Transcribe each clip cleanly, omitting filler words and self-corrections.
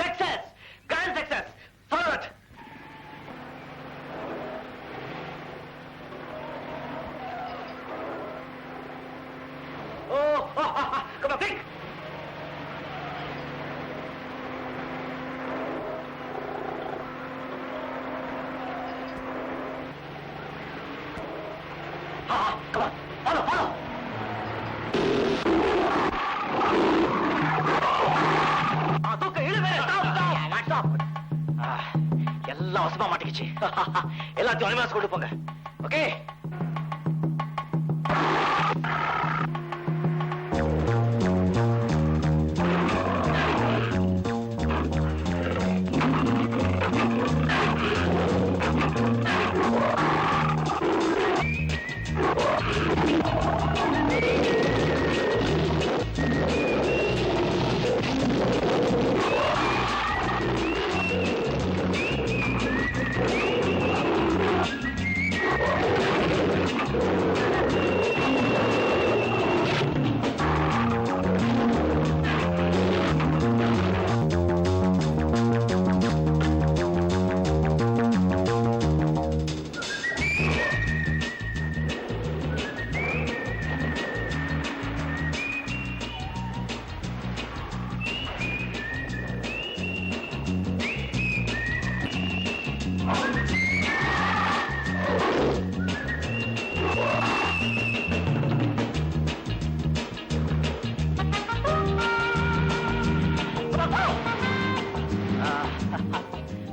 Success, grand success. Forward. Come on, quick. Come on, follow. தூக்க இழுவே. Stop. எல்லாம் வசமா மாட்டிக்கிச்சு. எல்லாத்தையும் அனிமாஸ் கொண்டு போங்க. Okay.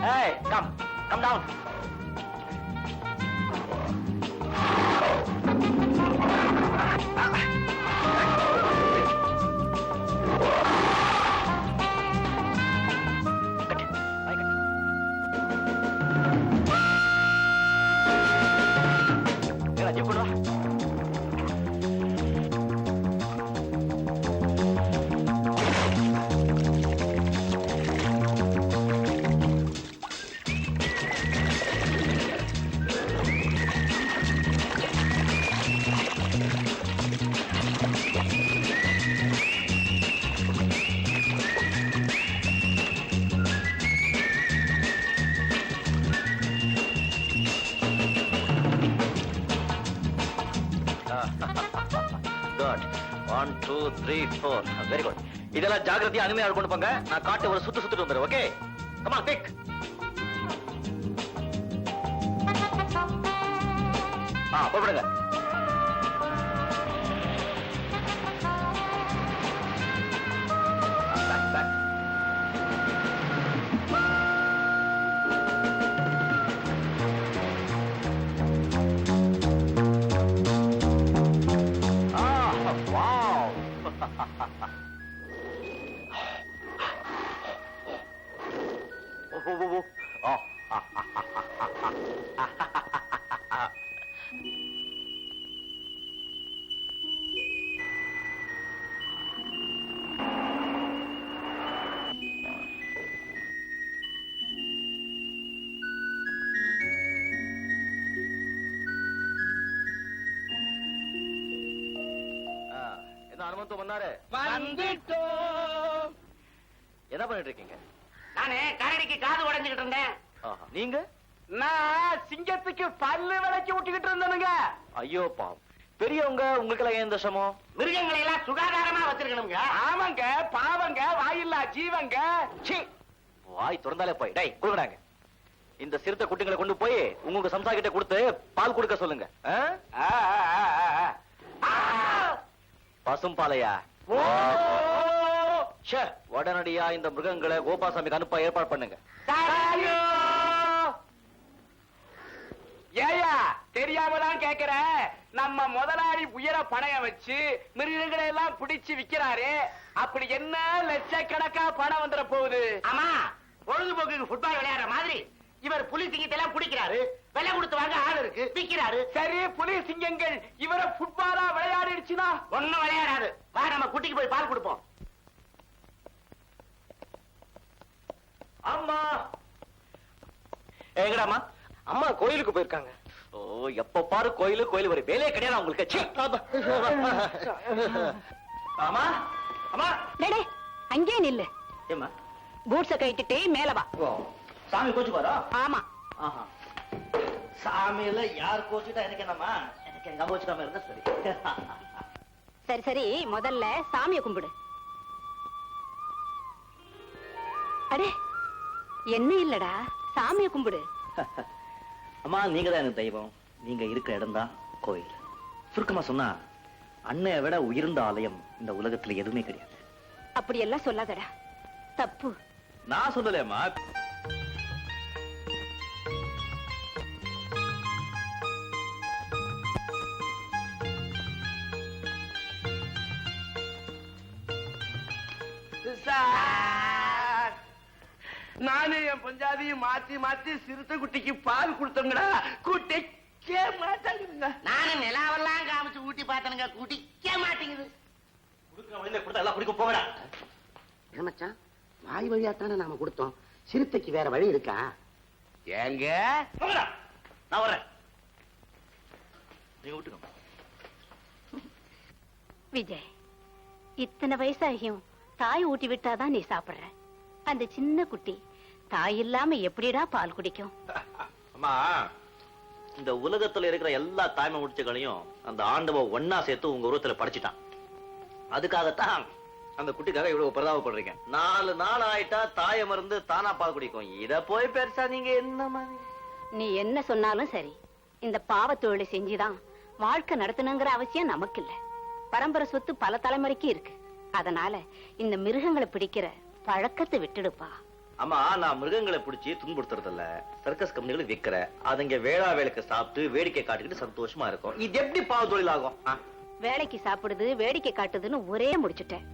Hey, come down. Good. 1, 2, 3, 4. Very good. இதெல்லாம் ஜாகிரதையா அனிமையா கொண்டு போங்க. நான் காட்டு ஒரு சுத்திட்டு வந்துறேன். ஓகே? Come on, quick. போடுங்க. Back. Wow. Oh. அனுமந்தம் வந்தாரு. வந்துட்டோம். என்ன பண்ணிட்டு இருக்கீங்க? நானே கரடிக்கு காது உடைஞ்சுக்கிட்டு இருந்தேன். நீங்க? நான் சிங்கத்துக்கு பல்லு விளக்கி விட்டுக்கிட்டு இருந்தேனுங்க. ஐயோ பாவம். பெரியவங்க உங்களுக்கு ஏன் தசமோ? மிருகங்களை எல்லாம் சுகாதாரமா வச்சிருக்கணுங்க. ஆமாங்க, பாவங்க, வாயில்லா ஜீவங்க. வாய் திறந்தாலே போய் டேய் கொடுங்கடாங்க. இந்த சிறுத்தை குட்டிகளை கொண்டு போய் உங்க சம்சா கிட்ட கொடுத்து பால் கொடுக்க சொல்லுங்க. பசும் பாலையா? உடனடியா இந்த மிருகங்களை கோபாசாமிக்கு அனுப்ப ஏற்பாடு பண்ணுங்க. ஏயா தெரியாம தான் கேக்குறேன். நம்ம முதலாளி உயர பணையம் வச்சு மிருகங்களை எல்லாம் பிடிச்சு விக்கிறாரு. அப்படி என்ன லட்சக்கணக்கா பணம் வந்துட போகுது. ஆமா, பொழுதுபோக்குக்கு ஃபுட்பால் விளையாடுற மாதிரி இவர் புலி சிங்கத்தை எல்லாம் பிடிக்கிறாரு. விலை கொடுத்து வாங்க ஆள் இருக்கு, விக்கிறாரு. சரி, புலி சிங்கங்கள் இவரை ஃபுட்பாலா விளையாடிடுச்சுன்னா ஒண்ணும் விளையாடாது. வா, நம்ம குட்டிக்கு போய் பால் கொடுப்போம். அம்மா எங்கடாமா? அம்மா கோயிலுக்கு போயிருக்காங்க. ஓ, எப்ப பாரு கோயில் ஒரு வேலையே கிடையாது உங்களுக்கு. அம்மா, அம்மா, அங்கே நில்லு. ஏமா பூட்ஸ கட்டிட்டு மேல வா. சாமி கோச்சுப்பாரா? ஆமா. ஆஹா. சாமியில யார் கோச்சுட்டா எனக்கு என்னம்மா? எனக்கு எங்க கோச்சுக்காம இருந்தா சரி. சரி சரி, முதல்ல சாமியை கும்பிடு. அடே, என்ன இல்லடா, சாமியை கும்பிடு. அம்மா, நீங்க தான் எனக்கு தெய்வம். நீங்க இருக்கிற இடம் தான் கோயில். சுருக்கமா சொன்னா, அன்னைய விட உயர்ந்த ஆலயம் இந்த உலகத்துல எதுவுமே கிடையாது. அப்படி எல்லாம் சொல்லாதடா, தப்பு. நான் சொல்லலையம்மா. நானு என் பஞ்சாதியும் மாத்தி மாத்தி சிறுத்தை குட்டிக்கு பால் கொடுத்தோங்கடா, குட்டிக்க மாட்டாங்க. நானும் நிலாவெல்லாம் காமிச்சு ஊட்டி பார்த்தனுங்க, குடிக்க மாட்டேங்குது. எல்லாம் குடிக்க போகடா. மச்சான், வாய் வழியாத்தானே நாம கொடுத்தோம், சிறுத்தைக்கு வேற வழி இருக்கா? ஏங்க போகடா, நான் வரேன். நீங்க விட்டுக்கோங்க. விஜய், இத்தனை வயசாகியும் தாய் ஊட்டி விட்டாதான் நீ சாப்பிடுற. அந்த சின்ன குட்டி தாய் இல்லாம எப்படிடா பால் குடிக்கும்? அம்மா, இந்த உலகத்துல இருக்கிற எல்லா தாய்மை முடிச்சுகளையும் அந்த ஆண்டவ ஒன்னா சேர்த்து உங்க உருவத்துல படைச்சிட்டான். அதுக்காகத்தான் அந்த குட்டிக்காக இவ்வளவு பிரதாபப்படுறீங்க. 4 நாள் ஆயிட்டா தாய மருந்து தானா பால் குடிக்கும். இத போய் பெருசா நீங்க என்ன? நீ என்ன சொன்னாலும் சரி, இந்த பாவ தொழிலை செஞ்சுதான் வாழ்க்கை நடத்தணுங்கிற அவசியம் நமக்கு இல்ல. பரம்பரை சொத்து பல தலைமுறைக்கு இருக்கு. அதனால இந்த மிருகங்களை பிடிக்கிற பழக்கத்தை விட்டுடுப்பா. அம்மா, நான் மிருகங்களை பிடிச்சி துன்புறுத்துறது இல்ல. சர்க்கஸ் கம்பெனிகளை விற்கிற அதுங்க வேளா வேலைக்கு சாப்பிட்டு வேடிக்கை காட்டிக்கிட்டு சந்தோஷமா இருக்கும். இது எப்படி பாவ தொழில் ஆகும்? வேலைக்கு சாப்பிடுது, வேடிக்கை காட்டுதுன்னு ஒரே முடிச்சுட்டேன்.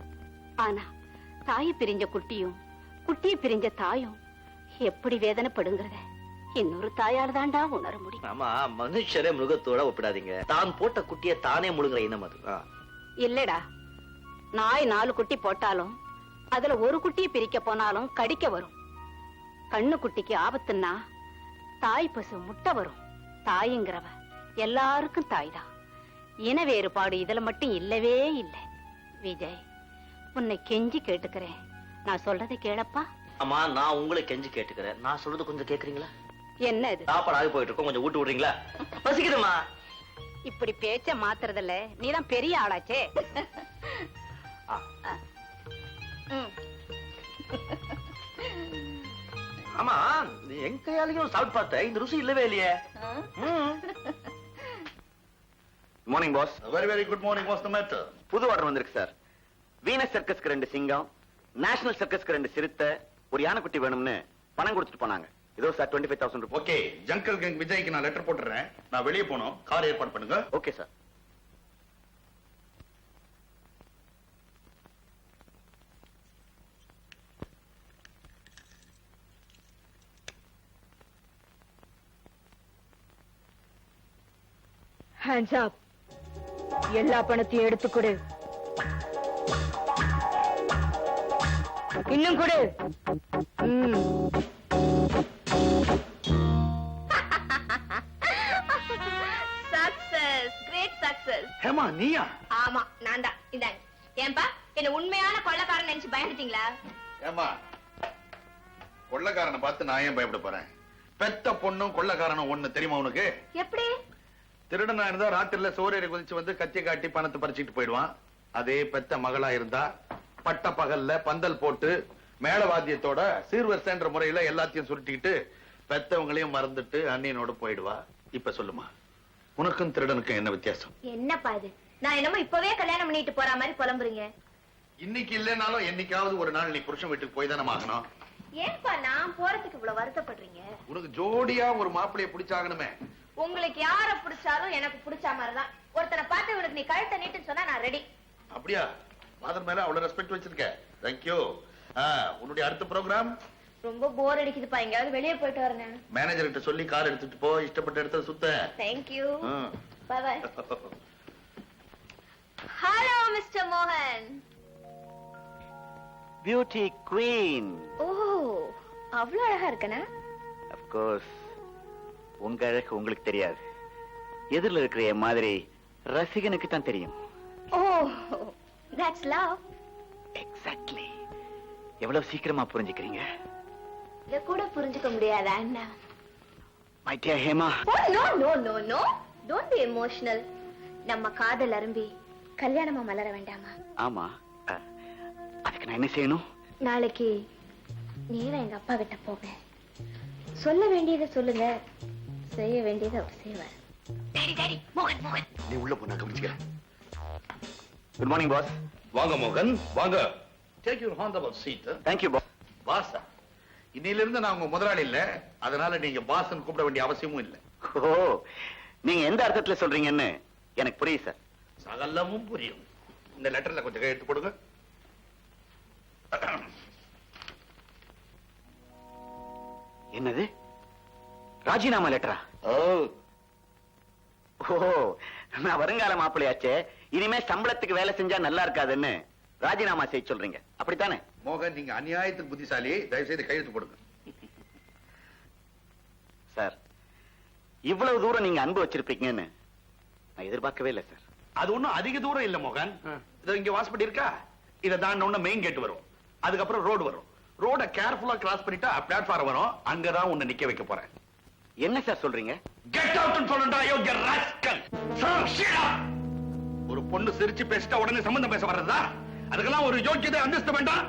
ஆனா தாயை பிரிஞ்ச குட்டியும் குட்டியை பிரிஞ்ச தாயும் எப்படி வேதனைப்படுங்கிறத இன்னொரு தாயால் தாண்டா உணர முடியும். ஆமா, மனுஷரே மிருகத்தோட ஒப்பிடாதீங்க. தான் போட்ட குட்டியை தானே முழுங்குற இனம் அது. இல்லடா, நாய் 4 குட்டி போட்டாலும் அதுல ஒரு குட்டியை பிரிக்க போனாலும் கடிக்க வரும். கண்ணு குட்டிக்கு ஆபத்துன்னா தாய் பசு முட்டை வரும். தாய்ங்கிறவ எல்லாருக்கும் தாய் தான். இன வேறுபாடு இதுல மட்டும் இல்லவே இல்லை. விஜய், உன்னை கெஞ்சி கேட்டுக்கிறேன், நான் சொல்றதை கேளப்பா. அம்மா, நான் உங்களை கெஞ்சி கேட்டுக்கிறேன். நான் சொல்றது கொஞ்சம் கேக்குறீங்களா? என்ன இது? சாப்பாடு ஆகி போயிட்டு இருக்கோம், கொஞ்சம் ஊட்டு விடுறீங்களா? பசிக்குதுமா. இப்படி பேச்ச மாத்துறதுல நீதான் பெரிய ஆளாச்சே. ஆமா, எங்க கையாலையும் சாப்பிட்டு பார்த்தேன், இந்த ருசி இல்லவே இல்லையே. Morning boss. Very very good morning. What's the matter? புது ஆர்டர் வந்திருக்கு சார். வீனஸ் சர்க்கஸ்க்கு 2 சிங்கம், நேஷனல் சர்க்கஸ்க்கு 2 சிறுத்தை, ஒரு யானைக்குட்டி வேணும்னு பணம் கொடுத்துட்டு போனாங்க. இதோ சார் 25,000 ரூபாய். ஓகே, ஜங்கல் கேங் விஜய்க்கு நான் லெட்டர் போட்டுறேன். நான் வெளியே போனோம், கார் ஏற்பாடு பண்ணுங்க. Okay sir. Hands up. எல்லா பணத்தையும் எடுத்து கொடு. இன்னும் கொடு. Success, great success. ஹேமா, நீயா? ஆமா, நான் தான். இந்தாங்க. ஏன்பா, என்ன உண்மையான கொள்ளைக்காரன் நினைச்சு பயந்துட்டீங்களா? ஏமா, கொள்ளக்காரனை பார்த்து நான் ஏன் பயப்பட போறேன்? பெத்த பொண்ணும் கொள்ளக்காரனும் ஒண்ணு தெரியுமா உனக்கு? எப்படி? திருடனா இருந்தா ராத்திரில சோரேறி குதிச்சு வந்து கத்தி காட்டி பணத்தை பறிச்சுட்டு போயிடுவான். அதே பெத்த மகளா இருந்தா பட்ட பகல்ல பந்தல் போட்டு மேளவாத்தியத்தோட சீர்வரிசைன்ற முறையில எல்லாத்தையும் சுருட்டிக்கிட்டு பெத்தவங்களையும் மறந்துட்டு அண்ணியனோட போயிடுவா. இப்ப சொல்லுமா, உனக்கும் திருடனுக்கும் என்ன வித்தியாசம்? என்னப்பா இது? நான் என்னமோ இப்பவே கல்யாணம் பண்ணிட்டு போற மாதிரி புலம்புறீங்க. இன்னைக்கு இல்லைனாலும் என்னைக்காவது ஒரு நாள் நீ புருஷன் வீட்டுக்கு போய் தானே ஆகணும். ஏன்பா நான் போறதுக்கு இவ்வளவு வருத்தப்படுறீங்க? உனக்கு ஜோடியா ஒரு மாப்பிளைய பிடிச்சாகணுமே. உங்களுக்கு யார பிடிச்சாலும் எனக்கு பிடிச்ச மாதிரிதான். ஒருத்தனை பார்த்து உனக்கு நீ கழுத்தை நீட்டுன்னு சொன்னா நான் ரெடி. அப்படியா? ஃபாதர் மேல அவ்வளவு ரெஸ்பெக்ட் வச்சிருக்க. தேங்க்யூ. உன்னுடைய அடுத்த ப்ரோக்ராம்? ரொம்ப போர் அடிக்குதுப்பா, எங்கயாவது வெளியே போயிட்டு வரேன். மேனேஜர் கிட்ட சொல்லி கார் எடுத்துட்டு போ, இஷ்டப்பட்ட இடத்துல சுத்த. Thank you. Bye bye. Hello mister மோகன். Beauty queen. ஓ, அவ்வளவு அழகா இருக்கனா? Of course. உங்க அழகு உங்களுக்கு தெரியாது. எதிரில் இருக்கிற என் மாதிரி ரசிகனுக்கு தான் தெரியும். Oh, that's love. எக்ஸாக்ட்லி. எவ்வளவு சீக்கிரமா புரிஞ்சுக்கிறீங்க. இத கூட புரிஞ்சுக்க முடியாதா அண்ணா? My dear Hema. No no no no don't be emotional. நம்ம காதல் அரும்பி கல்யாணமா மலர வேண்டாமா? ஆமா, அதுக்கு நான் என்ன செய்யணும்? நாளைக்கு நேரா எங்க அப்பா கிட்ட போங்க. சொல்ல வேண்டியதை சொல்லுங்க, செய்ய வேண்டியதை அவர் செய்வார். டாடி டாடி மோகன் மோகன். நீ உள்ள போ, நான் கவனிச்சுக்கிறேன். Good morning boss. வாங்க மோகன் வாங்க. Take your honourable seat. Thank you boss. பாஸா? இன்னையில இருந்து நான் உங்க முதலாளி இல்ல, அதனால நீங்க பாஸ்ன்னு கூப்பிட வேண்டிய அவசியமும் இல்ல. ஓ, நீங்க எந்த அர்த்தத்துல சொல்றீங்கன்னு எனக்கு புரியுது சார். சகலமும் புரியும். இந்த லெட்டர்ல கொஞ்சம் கையெழுத்து போடுங்க. என்னது, ராஜினாமா லெட்டரா? ஓ, ஓ, நான் வருங்கால மாப்பிள்ளையாச்சே, இனிமே சம்பளத்துக்கு வேலை செஞ்சா நல்லா இருக்காதுன்னு ராஜினாமா செய்ய சொல்றீங்க, அப்படித்தானே? மோகன் நீங்க அநியாயத்துக்கு புத்திசாலி, தயவு செய்து கையெழுத்து போடுங்க. சார், இவ்வளவு தூரம் நீங்க அன்பு வச்சிருப்பீங்கன்னு நான் எதிர்பார்க்கவே இல்லை சார். அது ஒண்ணும் அதிக தூரம் இல்ல மோகன். இதோ இங்க வாசப்படி இருக்கா, இத தாண்ட மெயின் கேட் வரும், அதுக்கப்புறம் ரோடு வரும். ரோட கேர்ஃபுல்லா கிராஸ் பண்ணிட்டா பிளாட்ஃபார்ம் வரும், அங்கதான் உன்னை நிக்க வைக்க போறேன். என்ன சார் சொல்றீங்க? கெட் அவுட் சொல்றா யோகிய ராஸ்கல். ஒரு பொண்ணு சிரிச்சு பேசிட்டா உடனே சம்பந்தம் பேச வர்றதா? அதுக்கெல்லாம் ஒரு யோகியதை அந்தஸ்து வேண்டாம்.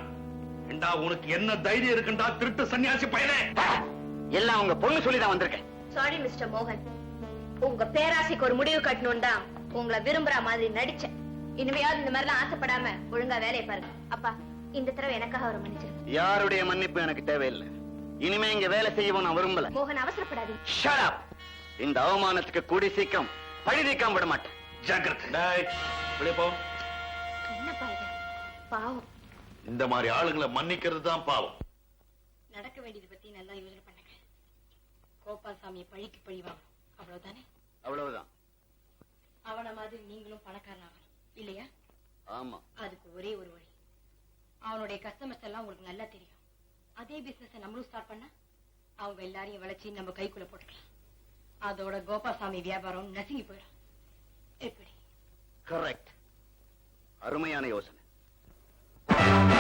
ஏண்டா உனக்கு என்ன தைரியம் இருக்குண்டா திருட்டு சன்னியாசி பையனே? எல்லாம் உங்க பொண்ணு சொல்லி தான் வந்திருக்கேன். சாரி மிஸ்டர் மோகன், உங்க பேராசைக்கு ஒரு முடிவு கட்டணும் தான் உங்களை விரும்புற மாதிரி நடிச்சேன். இனிமையாவது இந்த மாதிரிலாம் ஆசைப்படாம ஒழுங்கா வேலையை பாருங்க. அப்பா, இந்த தடவை எனக்காக ஒரு மன்னிச்சிருங்க. யாருடைய மன்னிப்பு எனக்கு தேவையில்லை. இனிமே இங்க வேலை செய்யவும் நான் விரும்பல. மோகன் அவசரப்படாதீங்க. Shut up. இந்த அவமானத்துக்கு கூடி சீக்கிரம் பழி தீர்க்காம விட மாட்டேன். ஜாக்கிரதை. வெளியே போ. என்னப்பா இது? பாவம். இந்த மாதிரி ஆளுங்களை மன்னிக்கிறது தான் பாவம். நடக்க வேண்டியது பத்தி நல்லா யோசனை பண்ணுங்க. கோபால் சாமியை பழிக்கு பழி வாங்கணும், அவ்வளவுதானே? அவ்வளவுதான். அவன மாதிரி நீங்களும் பணக்காரனாகணும் இல்லையா? ஆமா. அதுக்கு ஒரே ஒரு வழி. அவனுடைய கஸ்டமர்ஸ் எல்லாம் உங்களுக்கு நல்லா தெரியும். அதே பிசினஸ் நம்மளும் ஸ்டார்ட் பண்ணா அவங்க எல்லாரையும் வளைச்சு நம்ம கைக்குள்ள போட்டுக்கலாம். அதோட கோபாசாமி வியாபாரம் நசுங்கி போயிடும். எப்படி? கரெக்ட். அருமையான யோசனை. Thank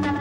you.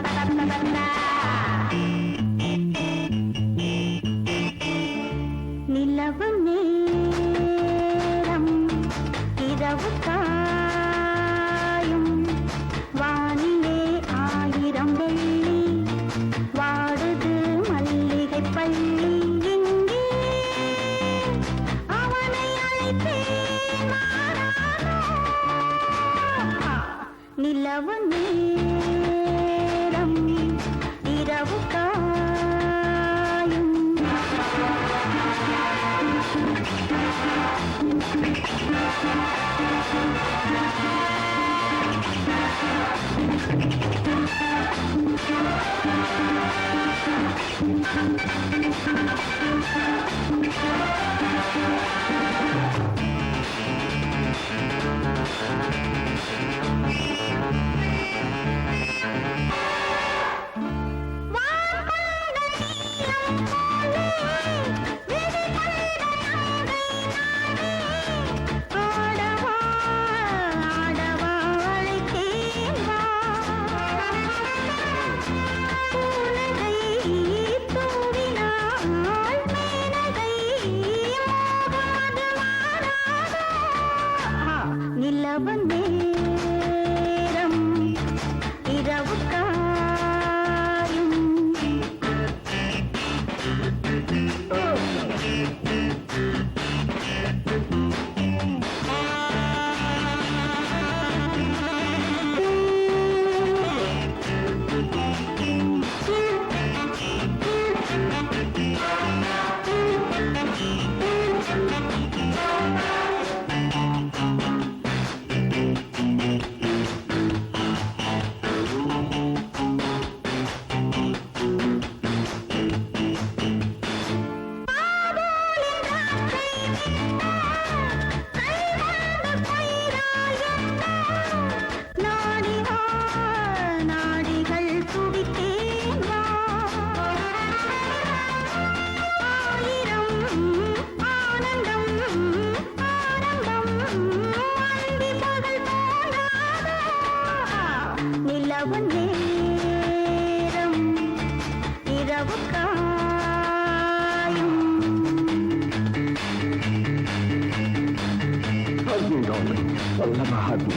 darling. I'll never hug me.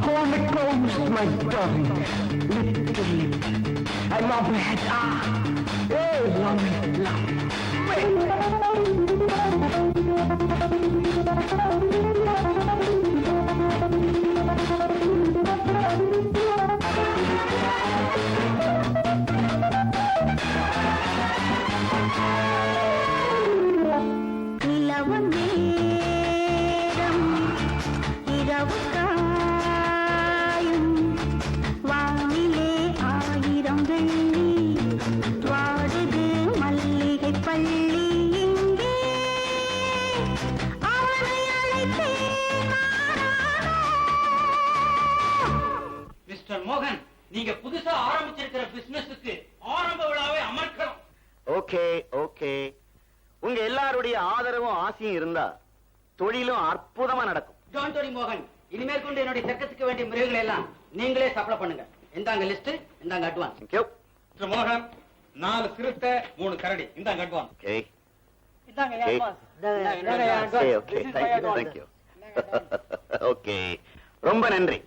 Hold me close, my darling. Literally. I love my head. Oh, love me, love me. Mister மோகன், நீங்க புதுசா ஆரம்பிச்சிருக்கிற பிசினஸுக்கு ஆரம்ப விழாவை அமர்க்கணும். ஓகே ஓகே, உங்க எல்லாருடைய ஆதரவும் ஆசையும் இருந்தா தொழிலும் அற்புதமா நடக்கும். டோன்ட் வரி மோகன், இனிமேல் கொண்டு என்னுடைய சர்க்கஸுக்கு வேண்டிய மிருகங்களை எல்லாம் நீங்களே சப்ளை பண்ணுங்க. இந்தாங்க லிஸ்ட், இந்தாங்க அட்வான்ஸ். Thank you. மிஸ்டர் மோகன், 4 சிறுத்தை 3 கரடி, இந்தாங்க அட்வான்ஸ். Okay. இந்தாங்க Okay. Advance. Okay, okay. Thank you. Okay. ரொம்ப நன்றி.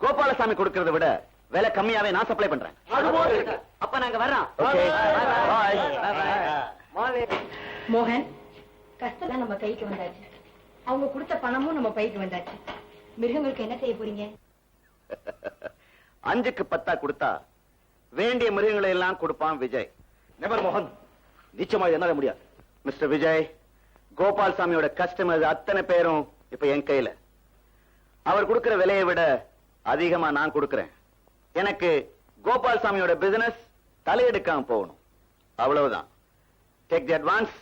கோபாலசாமி கொடுக்கறத விட விலை கம்மியாவே நான் சப்ளை பண்றேன். அப்ப நாங்க வர்றோம். Okay. Bye. மோகன், கஷ்டம் நம்ம கைக்கு வந்தாச்சு. அவங்க கொடுத்த பணமும் நம்ம பைக்கு வந்தாச்சு. மிருகங்களுக்கு என்ன செய்ய போறீங்க? 5க்கு 10 கொடுத்தா வேண்டிய மிருகங்களை எல்லாம் கொடுப்பான் விஜய். நெவர் மோகன், நிச்சயமா என்னால முடியாது. மிஸ்டர் விஜய், கோபால்சாமியோட கஸ்டமர்ஸ் அத்தனை பேரும் இப்ப என் கையில. அவர் கொடுக்கிற விலையை விட அதிகமா நான் கொடுக்கிறேன். எனக்கு கோபால்சாமியோட பிசினஸ் தலையெடுக்காம போகணும், அவ்வளவுதான். Take the advance.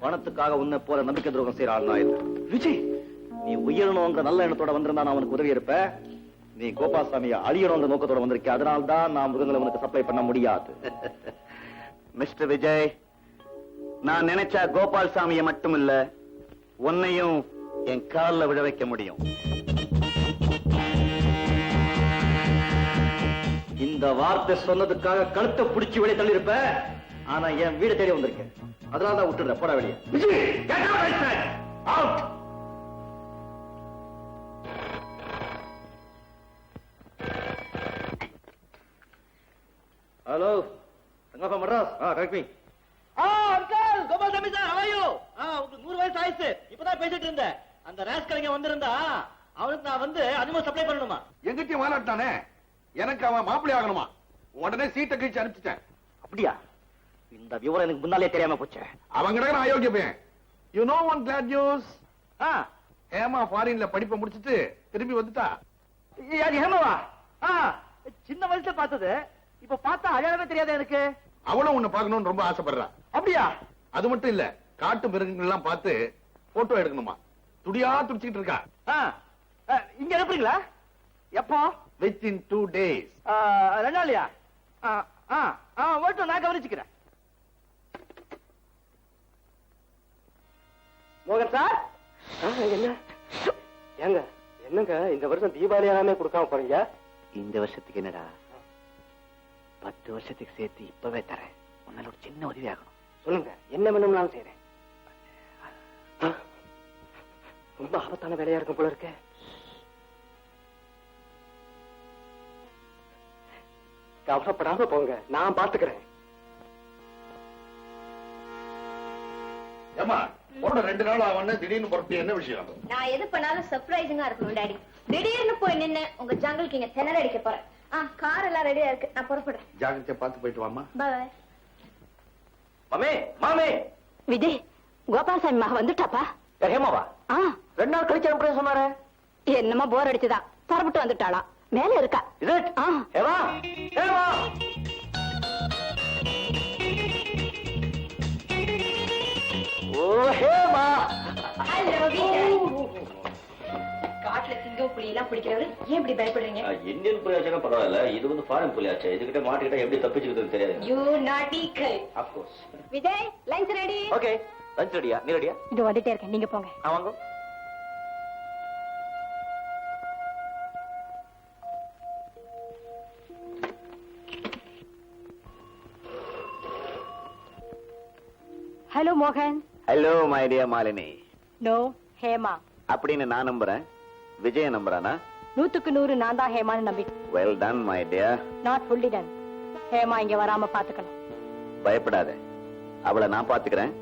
பணத்துக்காக உன்னை போல நம்பிக்கை துரோகம் செய்யற ஆள் நான் இல்லை. விஜய், நீ உயரணுங்கிற நல்ல எண்ணத்தோட வந்திருந்தா நான் உனக்கு உதவி இருப்ப. நீ கோபால்சாமியை அழியணுங்கிற நோக்கத்தோட வந்திருக்க, அதனால தான் நான் மிருகங்களை உனக்கு சப்ளை பண்ண முடியாது. மிஸ்டர் விஜய், நான் நினைச்சா கோபால்சாமியை மட்டும் இல்ல, உன்னையும் என் கால்ல விழ வைக்க முடியும். இந்த வார்த்தை சொன்னதுக்காக கழுத்தை பிடிச்சி வெளியே தள்ளி இருப்ப. ஆனா என் வீடு தேடி வந்திருக்கேன், அதனால தான் விட்டுடுற. போட வெளியே. Hello, Sangappa Madras. Correct me. Uncle Gopalsamy sir, how are you? உங்களுக்கு 100 வயசு ஆயிடுச்சு. இப்பதான் பேசிட்டு இருந்தேன். அந்த ராஸ்கலிங்க வந்திருந்தா அவனுக்கு நான் வந்து அனிமல் சப்ளை பண்ணணுமா? எங்கிட்டயும் வாலாட்டானே, எனக்கு அவன் மாப்பிள்ளை ஆகணுமா? உடனே சீட்டை கிழிச்சு அனுப்பிச்சிட்டேன். அப்படியா? இந்த விவரம் எனக்கு முன்னாலே தெரியாம போச்சு. அவங்க அயோக்கிய பையன். You know one glad news. Hema ஃபாரின்ல படிப்பை முடிச்சிட்டு திரும்பி வந்துட்டா. யாரு ஹேமாவா? சின்ன வயசுல பார்த்தது, இப்ப பார்த்தா அடையாளமே தெரியாத எனக்கு. அவளும் உன்னை பார்க்கணும்னு ரொம்ப ஆசைப்படுறா. அப்படியா? அது மட்டும் இல்ல, காட்டு மிருகங்கள் எல்லாம் பார்த்து போட்டோ எடுக்கணுமா. துடியா துடிச்சிட்டு இருக்கா. இங்க அனுப்புறீங்களா? எப்போ? Within 2 days. 2 நாளையா? ஓட்டும், நான் கவனிச்சுக்கிறேன். மோகன் சார், என்ன ஏங்க, என்னங்க இந்த வருஷம் தீபாவளி எல்லாமே கொடுக்காம போறீங்க? இந்த வருஷத்துக்கு என்னடா, 10 வருஷத்துக்கு சேர்த்து இப்பவே தரேன். உன்னால ஒரு சின்ன உதவி ஆகணும். சொல்லுங்க, என்ன வேணும்னாலும் செய்றேன். ரொம்ப ஆபத்தான வேலையா இருக்கும் போல இருக்க. கவலைப்படாம போங்க, நான் பாத்துக்கிறேன். ஏமா போன 2 நாள் ஆவன்னு திடீர்னு புறப்பட்டு என்ன விஷயம்? நான் எது பண்ணாலும் சர்ப்ரைசிங்கா இருக்கணும் டாடி. திடீர்னு போய் நின்னு உங்க ஜங்கிளுக்கு இங்க திணற அடிக்க போறேன். கார் எல்லாம் ரெடியா இருக்கு, நான் புறப்படுறேன். ஜாகிரதையா பார்த்து போயிட்டு வாமா. பாய். மாமே, மாமே. விஜய், கோபால்சாமி மக வந்துட்டாப்பா. ஹேமாவா? 2 நாள் கழிச்சு அனுப்புறேன் சொன்னாரே. என்னமோ போர் அடிச்சுதான் புறப்பட்டு வந்துட்டாளா. மேல இருக்கா. Is it? Hema, Hema. Oh Hema. Hello Vijay. காட்டுல சிங்கம் புலி எல்லாம் பிடிக்கிறவரு ஏன் இப்படி பயப்படுறீங்க? இந்தியன் புலியாச்சுன்னா பரவாயில்ல, இது வந்து ஃபாரின் புலியாச்சு. இதுகிட்ட மாட்டிக்கிட்டா எப்படி தப்பிச்சுக்கிறது தெரியாது. You naughty girl. Of course. Vijay, lunch ready. Okay, lunch ரெடியா? நீ ரெடியா? இது வந்துட்டே இருக்கேன், நீங்க போங்க. வாங்க. ஹலோ மோகன். Hello my dear Malini. No, Hema. அப்படின்னு நான் நம்புறேன். விஜய நம்புறானா? 100க்கு 100 நான் தான் ஹேமான்னு நம்பி. Well done my dear. Not fully done. Hema இங்க வராம பாத்துக்கணும். பயப்படாத, அவளை நான் பாத்துக்கிறேன்.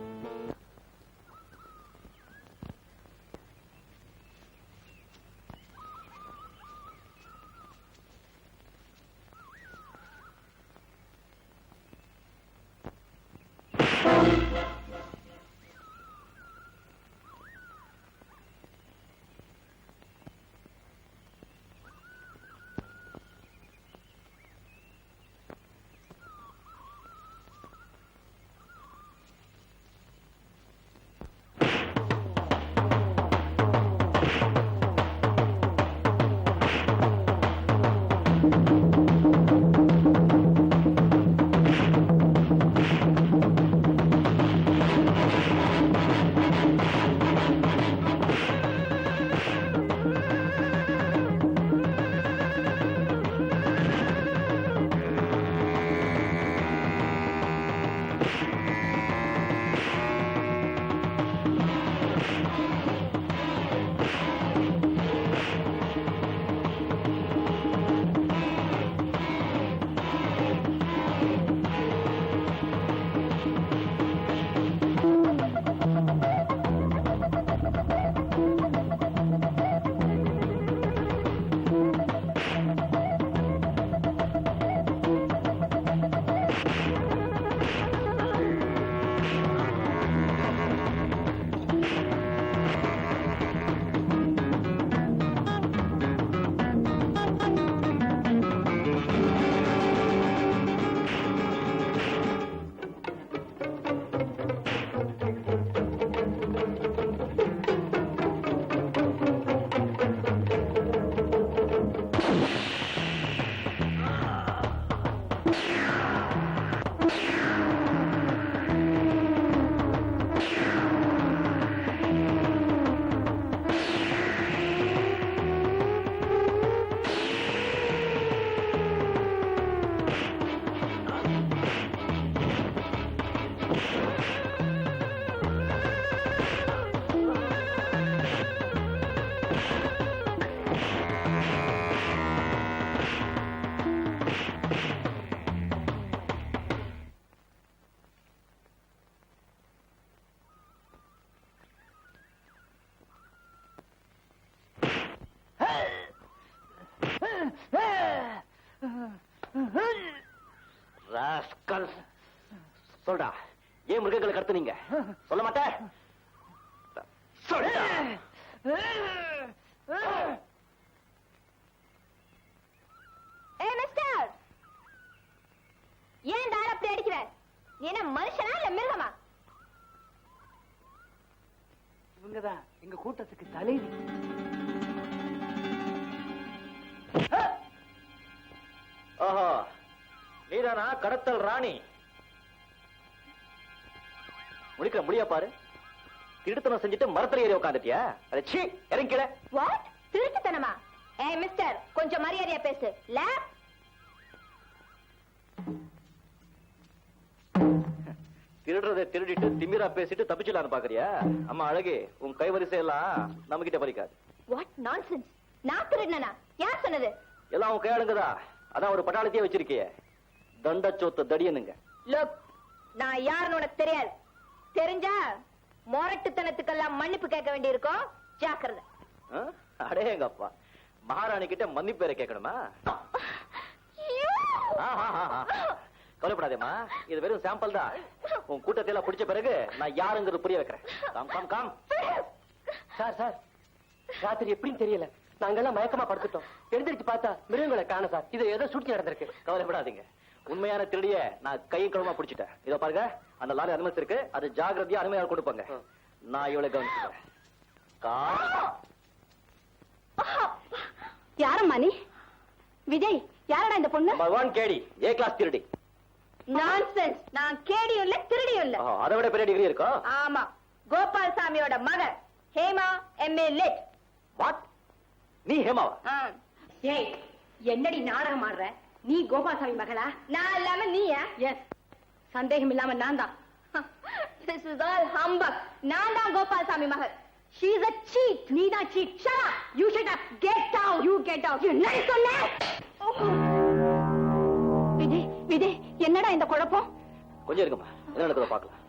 சொல்றா, ஏன் மிருகங்களை கடத்துனீங்க? சொல்ல மாட்டேன். மிஸ்டர், ஏன் தார அப்படி அடிக்கிற? நீ என்ன மனுஷனா இல்ல மிருகமா? இவங்கதான் எங்க கூட்டத்துக்கு தலைவி. ஓஹோ, நீதானா கடத்தல் ராணி? முடிக்க முடியா பாரு. திருட்டுத்தனம் செஞ்சுட்டு மரத்துல ஏறி உட்காந்துட்டியா? அதை சீ இறங்கிட. வாட்? திருட்டுத்தனமா? ஏய் மிஸ்டர், கொஞ்சம் மரியாதையா பேசு. லேப் திருடுறதை திருடிட்டு திமிரா பேசிட்டு தப்பிச்சலான்னு பாக்குறியா? அம்மா அழகே, உன் கைவரிசை எல்லாம் நம்ம கிட்ட பறிக்காது. What nonsense? நான் திருடனா? யார் சொன்னது? எல்லாம் உன் கையாளுங்கதா. அதான் ஒரு பட்டாளத்தையே வச்சிருக்கிய. தண்டச்சோத்து தடியனுங்க. லுக், நான் யாருன்னு உனக்கு தெரியாது. தெரிஞ்சா மொரட்டுத்தனத்துக்கெல்லாம் மன்னிப்பு கேட்க வேண்டியிருக்கும். ஜாக்கிரதை. அடேங்கப்பா, மகாராணி கிட்ட மன்னிப்பு பேரை கேட்கணுமா? கவலைப்படாதேமா, இது வெறும் சாம்பிள் தான். உன் கூட்டத்தை எல்லாம் பிடிச்ச பிறகு நான் யாருங்கிறது புரிய வைக்கிறேன். Com com com. Sir sir, ராத்திரி எப்படின்னு தெரியல, நாங்கெல்லாம் மயக்கமா படுத்துட்டோம். எழுந்திருச்சு பார்த்தா மிருகங்களை காண சார். இது ஏதோ சுட்டி நடந்திருக்கு. கவலைப்படாதீங்க, உண்மையான திருடிய நான் கையும் களமா பிடிச்சிட்டேன். இதோ பாருங்க, அந்த லாரி அனுமதி இருக்கு. அது ஜாகிரதையா அனுமதியால் கொடுப்பாங்க. நான் இவளை கவனிச்சுக்கிறேன். யாரம்மா நீ? விஜய், யாரடா இந்த பொண்ணு? பகவான் கேடி, ஏ கிளாஸ் திருடி. நான்சென்ஸ். நான் கேடியும் இல்ல திருடியும் இல்ல. அதை விட பெரிய டிகிரி இருக்கா? ஆமா, கோபால்சாமியோட மகன் ஹேமா, MA லிட். வாட்? நீ ஹேமாவா? ஏய், என்னடி நாடகம் ஆடுற? நீ கோபால்சாமி மகளா? நான் இல்லாம நீயா? எஸ், சந்தேகம் இல்லாம நான் தான். This is all humbug. நான் தான் கோபால்சாமி மகள். She is a cheat. நீ தான் cheat. Shut up. You shut up. Get out. You get out. என்ன சொன்ன? விஜய் விஜய் என்னடா இந்த குழப்பம்? கொஞ்சம் இருக்குமா, என்ன நடக்குதோ பார்க்கலாம்.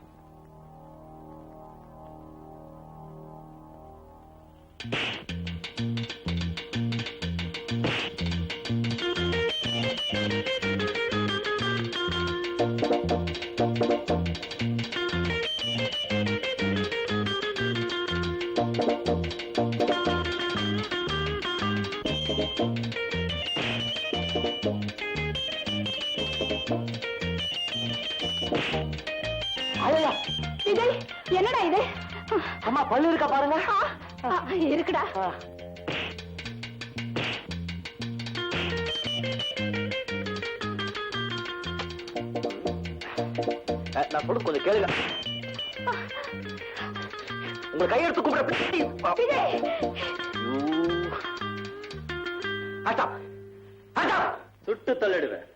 விஜய் என்னடா இது? அம்மா பல்லு இருக்கா பாருங்க. இருக்குடா. நான் சொல்ல கொஞ்சம் கேளுங்க. உங்க கையெடுத்து கூப்பிட. விஜய் சுட்டு தள்ளிடுவேன்.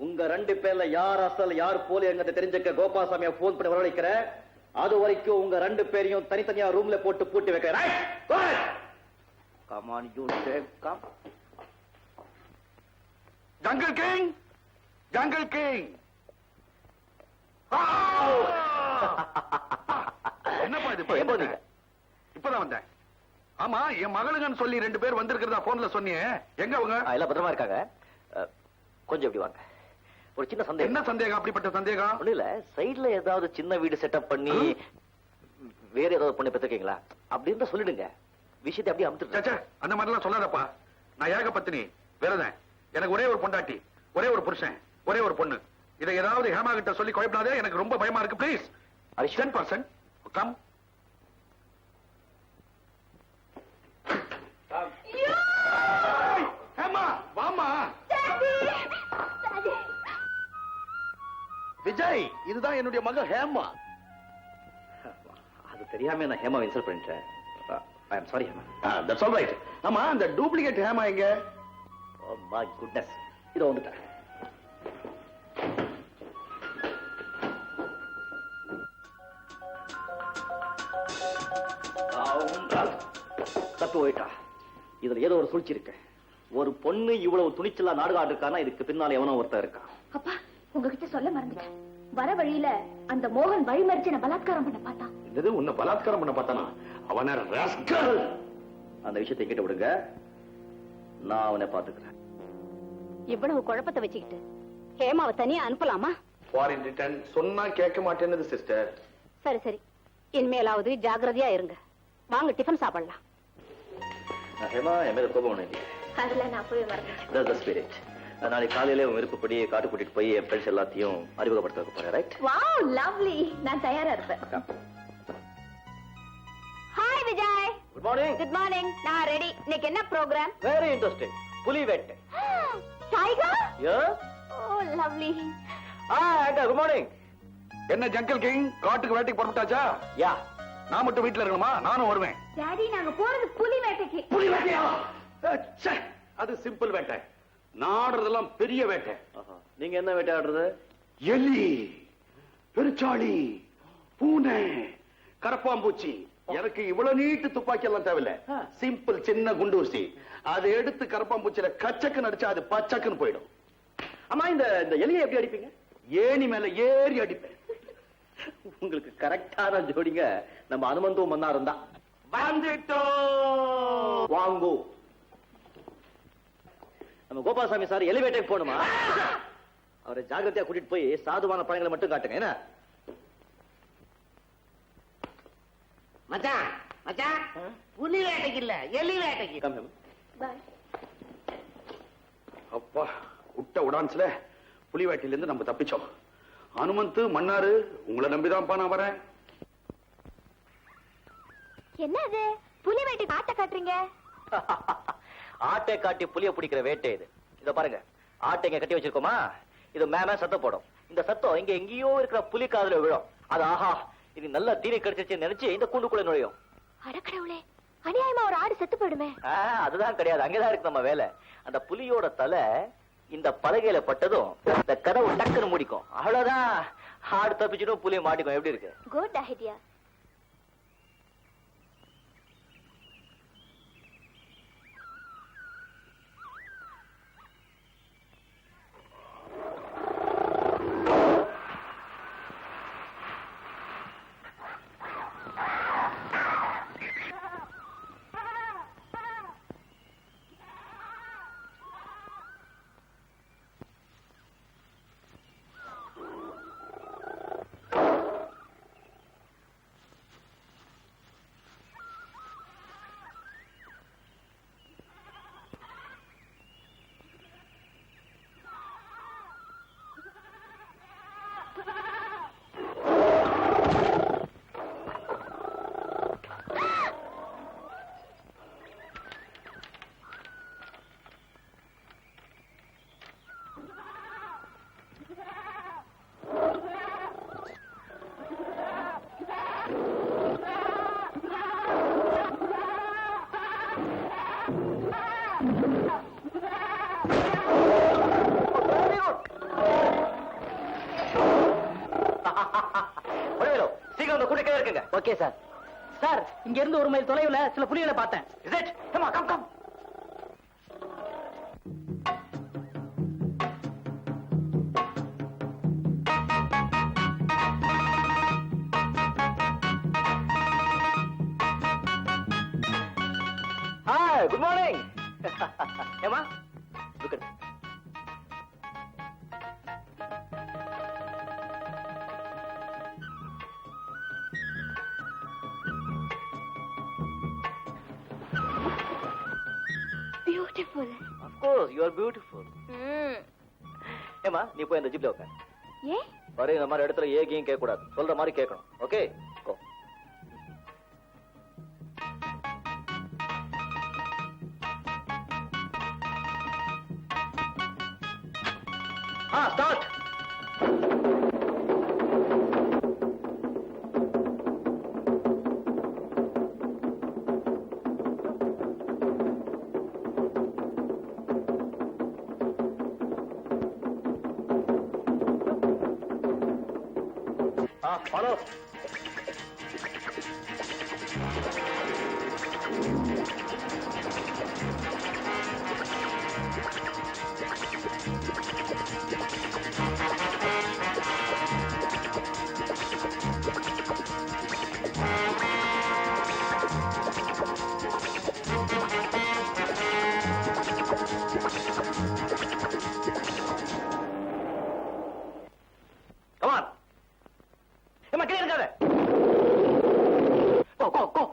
உங்க 2 பேர்ல யார் அசல் யார் போலி என்கிறத தெரிஞ்சுக்க கோபால்சாமியை போன் பண்ணி வரவழைக்கிறேன். அது வரைக்கும் உங்க 2 பேரையும் தனித்தனியா ரூம்ல போட்டு பூட்டி வைக்கிறேன். Come on, you come. Jungle king, jungle king. என்னப்பா இது? இப்பதான் வந்தேன். ஆமா, என் மகளுங்கன்னு சொல்லி 2 பேர் வந்திருக்கிறதா போன்ல சொன்னியே, எங்க அவங்க? எல்லாம் பத்திரமா இருக்காங்க. கொஞ்சம் இப்படி வாங்க. ஒரு சின்ன சந்தேகம். என்ன சந்தேகம்? அப்படிப்பட்ட சந்தேகம் ஒண்ணு இல்ல, சைடுல ஏதாவது சின்ன வீடு செட்டப் பண்ணி வேற ஏதாவது பண்ணி பெற்றுக்கீங்களா அப்படின்னு சொல்லிடுங்க. விஷயத்தை அப்படியே அமுத்துட்டு. அந்த மாதிரி எல்லாம் சொல்லாதப்பா. நான் ஏக பத்தினி, வேறதான். எனக்கு ஒரே ஒரு பொண்டாட்டி, ஒரே ஒரு புருஷன், ஒரே ஒரு பொண்ணு. இதை ஏதாவது ஹேமா கிட்ட சொல்லி குழப்பிடாதே. எனக்கு ரொம்ப பயமா இருக்கு. Please 10% come. ஹேமா வாமா. விஜய், இதுதான் என்னுடைய மகள் ஹேமா. அது தெரியாம நான் ஹேமா இன்சல்ட் பண்ணிட்டேன். I am sorry Hema. That's all right. ஆமா, அந்த டூப்ளிகேட் ஹேமா எங்க? ஓ மை குட்னஸ், இதோ வந்துட்டேன். தப்பு போயிட்டா. இதுல ஏதோ ஒரு சூழ்ச்சி இருக்கு. ஒரு பொண்ணு இவ்வளவு துணிச்சலா நாடகம் இருக்கானா, இதுக்கு பின்னால எவனோ ஒருத்தர் இருக்கான். அப்பா, உங்ககிட்ட சொல்ல மறந்துட்டேன். வர வழியில அந்த மோகன் வழிமறிச்சு என்ன பலாத்காரம் பண்ண பார்த்தான். என்னது, உன்னை பலாத்காரம் பண்ண பார்த்தானா? அவன ராஸ்கல். அந்த விஷயத்தை கிட்ட விடுங்க, நான் அவனை பாத்துக்கிறேன். இவ்வளவு குழப்பத்தை வச்சுக்கிட்டு ஹேமாவை தனியா அனுப்பலாமா? ஃபாரின் ரிட்டர்ன் சொன்னா கேட்க மாட்டேன்னு சிஸ்டர். சரி சரி, இனிமேலாவது ஜாக்கிரதையா இருங்க. வாங்க டிஃபன் சாப்பிடலாம். ஹேமா, என் மேல கோபம் ஒண்ணு இல்லையா? அதுல நான் போய் வரேன். நாளைக்கு காலையில உன் விருப்பப்படி காட்டு கூட்டிட்டு போய் என் ஃப்ரெண்ட்ஸ் எல்லாத்தையும் அறிமுகப்படுத்த போறேன். ரைட்? Wow, lovely. நான் தயாரா இருப்பேன். Hi Vijay. Good morning. Good morning. நான் ரெடி. இன்னைக்கு என்ன ப்ரோகிராம்? Very interesting. புலி வேட்டை. Tiger? Yes. Oh lovely. Good morning. என்ன ஜங்கல் கிங், காட்டுக்கு வேட்டைக்கு புறப்பட்டாச்சா? யா. நான் மட்டும் வீட்டுல இருக்கணுமா? நானும் வருவேன். டாடி, நாங்க போறது புலி வேட்டைக்கு. புலி வேட்டையா? அது சிம்பிள் வேட்டை. நாடுறதெல்லாம் பெரிய வேட்டை. நீங்க என்ன வேட்டை ஆடுறது? எலி, பெருச்சாளி, பூனை, கரப்பாம்பூச்சி. எனக்கு இவ்வளவு நீட்டு துப்பாக்கி எல்லாம் தேவையில்ல. சிம்பிள் சின்ன குண்டூசி. அதை எடுத்து கரப்பாம்பூச்சியில கச்சக்கு நடிச்சா அது பச்சக்குன்னு போயிடும். அம்மா, இந்த எலியை எப்படி அடிப்பீங்க? ஏணி மேல ஏறி அடிப்பேன். உங்களுக்கு கரெக்டான ஜோடிங்க நம்ம அனுமந்தும் மன்னாரும் தான். வந்துட்டோம். வாங்கோ. நம்ம கோபால்சாமி சார் எலி வேட்டைக்கு போகணுமா? அவரை ஜாகிரதையா கூட்டிட்டு போய் சாதுவான பழங்களை மட்டும் காட்டுங்க. என்ன மச்சான், மச்சான், புலி வேட்டைக்கு இல்ல, எலி வேட்டைக்கு. பை. அப்பா, விட்ட உடான்ஸ்ல புலி வேட்டையில இருந்து நம்ம தப்பிச்சோம். அனுமந்து மன்னாரு, உங்களை நம்பிதான்ப்பா நான் வரேன். என்ன இது? புலி வேட்டைக்கு ஆட்ட காட்டுறீங்க? ஆட்டை காட்டி புலிய பிடிக்கிற வேட்டை இது. இத பாருங்க, ஆட்டை இங்க கட்டி வச்சிருக்கோமா, இது மேல சத்தம் போடும். இந்த சத்தம் இங்க எங்கேயோ இருக்கிற புலி காதுல விழும். அது ஆஹா, இது நல்ல தீனி கிடைச்சிச்சு நினைச்சு இந்த கூண்டுக்குள்ள நுழையும். அடக்கடவுளே, அநியாயமா ஒரு ஆடு செத்து போயிடுமே. அதுதான் கிடையாது, அங்கதான் இருக்கு நம்ம வேலை. அந்த புலியோட தலை இந்த பலகையில பட்டதும் இந்த கதவு டக்குன்னு முடிக்கும். அவ்வளவுதான், ஆடு தப்பிச்சிடும் புளிய மாட்டிக்கும். எப்படி இருக்கு? Good idea. Okay sir. Sir, இங்க இருந்து 1 மைல் தொலைவுல சில புலிகளை பார்த்தேன். Is it? Come on, come. Hi, good morning. Emma, look at me. Beautiful. Of course, you are beautiful. ஏமா, நீ போய் அந்த ஜிப்ல உட்கார். ஏ? வர இந்த மாதிரி இடத்துல ஏகியும் கேட்க கூடாது. சொல்ற மாதிரி கேட்கணும். Okay? Go. Start. Follow. Come on. Emma, get in there. Go. Go.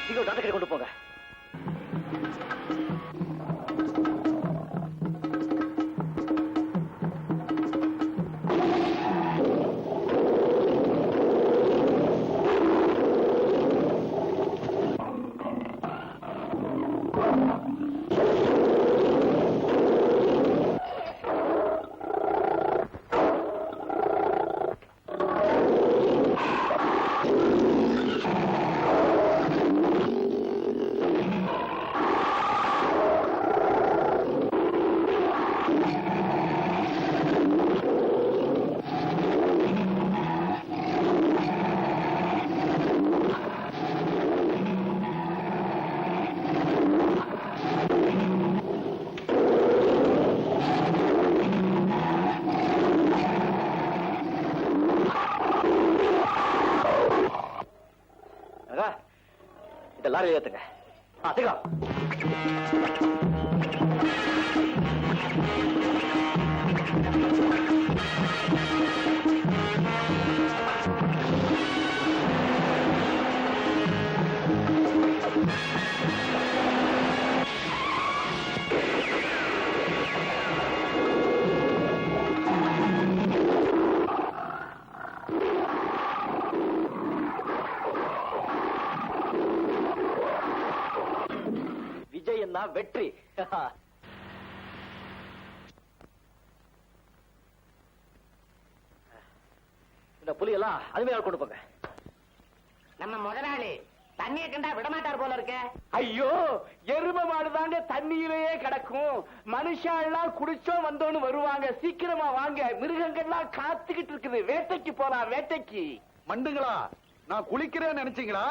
சீக்கிரம் டாக்டர் கிட்ட கொண்டு போங்க. இந்த லாரி ஏத்துங்க. சீக்கிரம். வெற்றி. இந்த புலியெல்லாம் அருமையாக கொண்டு போங்க. நம்ம முதலாளி தண்ணியை கண்டா விடமாட்டார் போல இருக்க. ஐயோ, எரும மாடுதாங்க தண்ணியிலேயே கிடக்கும். மனுஷாலாம் குடிச்சோம் வந்தோன்னு வருவாங்க. சீக்கிரமா வாங்க, மிருகங்கள்லாம் காத்துக்கிட்டு இருக்குது. வேட்டைக்கு போலாம், வேட்டைக்கு. மண்டுங்களா, நான் குளிக்கிறேன்னு நினைச்சீங்களா?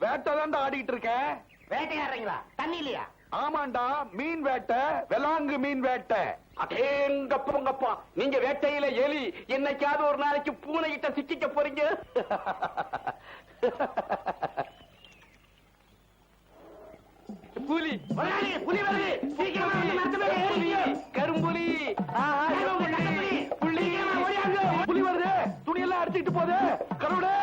வேட்டை தாண்டா ஆடிக்கிட்டு இருக்கேன். வேட்டையாடுறீங்களா? தண்ணி இல்லையா? ஆமாண்டா, மீன் வேட்டை, வெளாங்கு மீன் வேட்டை. அடேங்கப்பா, நீங்க வேட்டையில எலி, என்னைக்காவது ஒரு நாளைக்கு பூனை கிட்ட சிக்கிக்க போறீங்க. புலி புலி வருது, சீக்கிரமா வந்து மரத்து மேல ஏறுங்க. கரும்புலி, புலி புலி வருது, துணியெல்லாம் அடிச்சுட்டு போகுது. கருடே,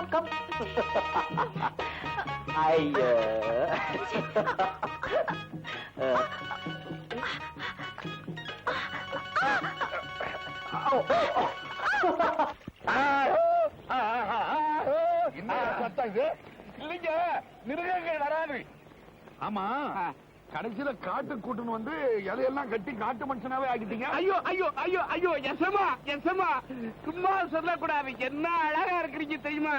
come on. ஐயோ. என்ன சத்தம் இது? இல்லைங்க, மிருகங்கள் வராது. ஆமா, கடைசியில காட்டு கூட்டுன்னு வந்து இலையெல்லாம் கட்டி காட்டு மனுஷனாவே ஆக்கிட்டீங்க. ஐயோ, எசமா சும்மா சொல்லக்கூடாது. என்ன அழகா இருக்கிறீங்க தெரியுமா?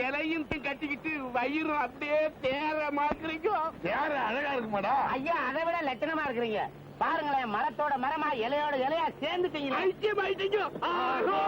இலையும் கட்டிக்கிட்டு வயிறும் அப்படியே தேர மாக்குறீங்க. வேற அழகா இருக்குமாடா? ஐயா, அதை விட லட்சணமா இருக்கிறீங்க. பாருங்களேன், மரத்தோட மரமா இலையோட இலையா சேர்ந்துட்டீங்க. ஐயோ.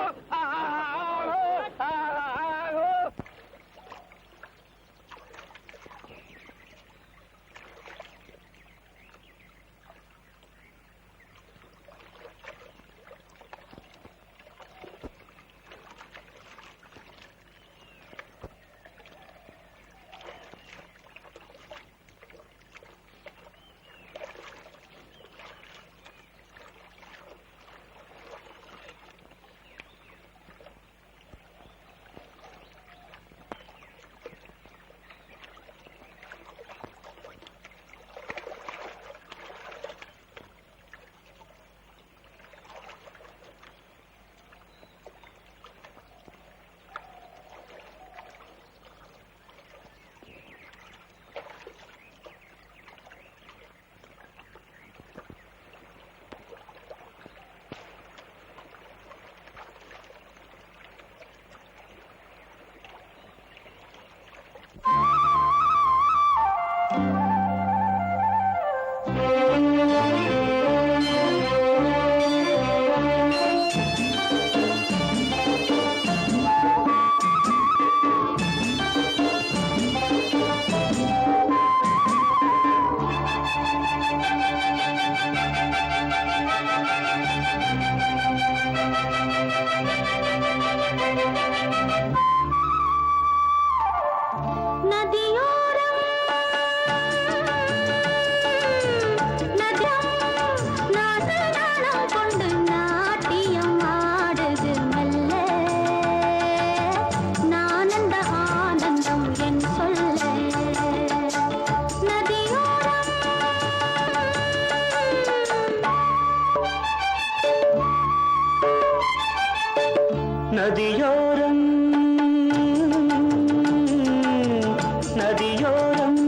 நதியோரம்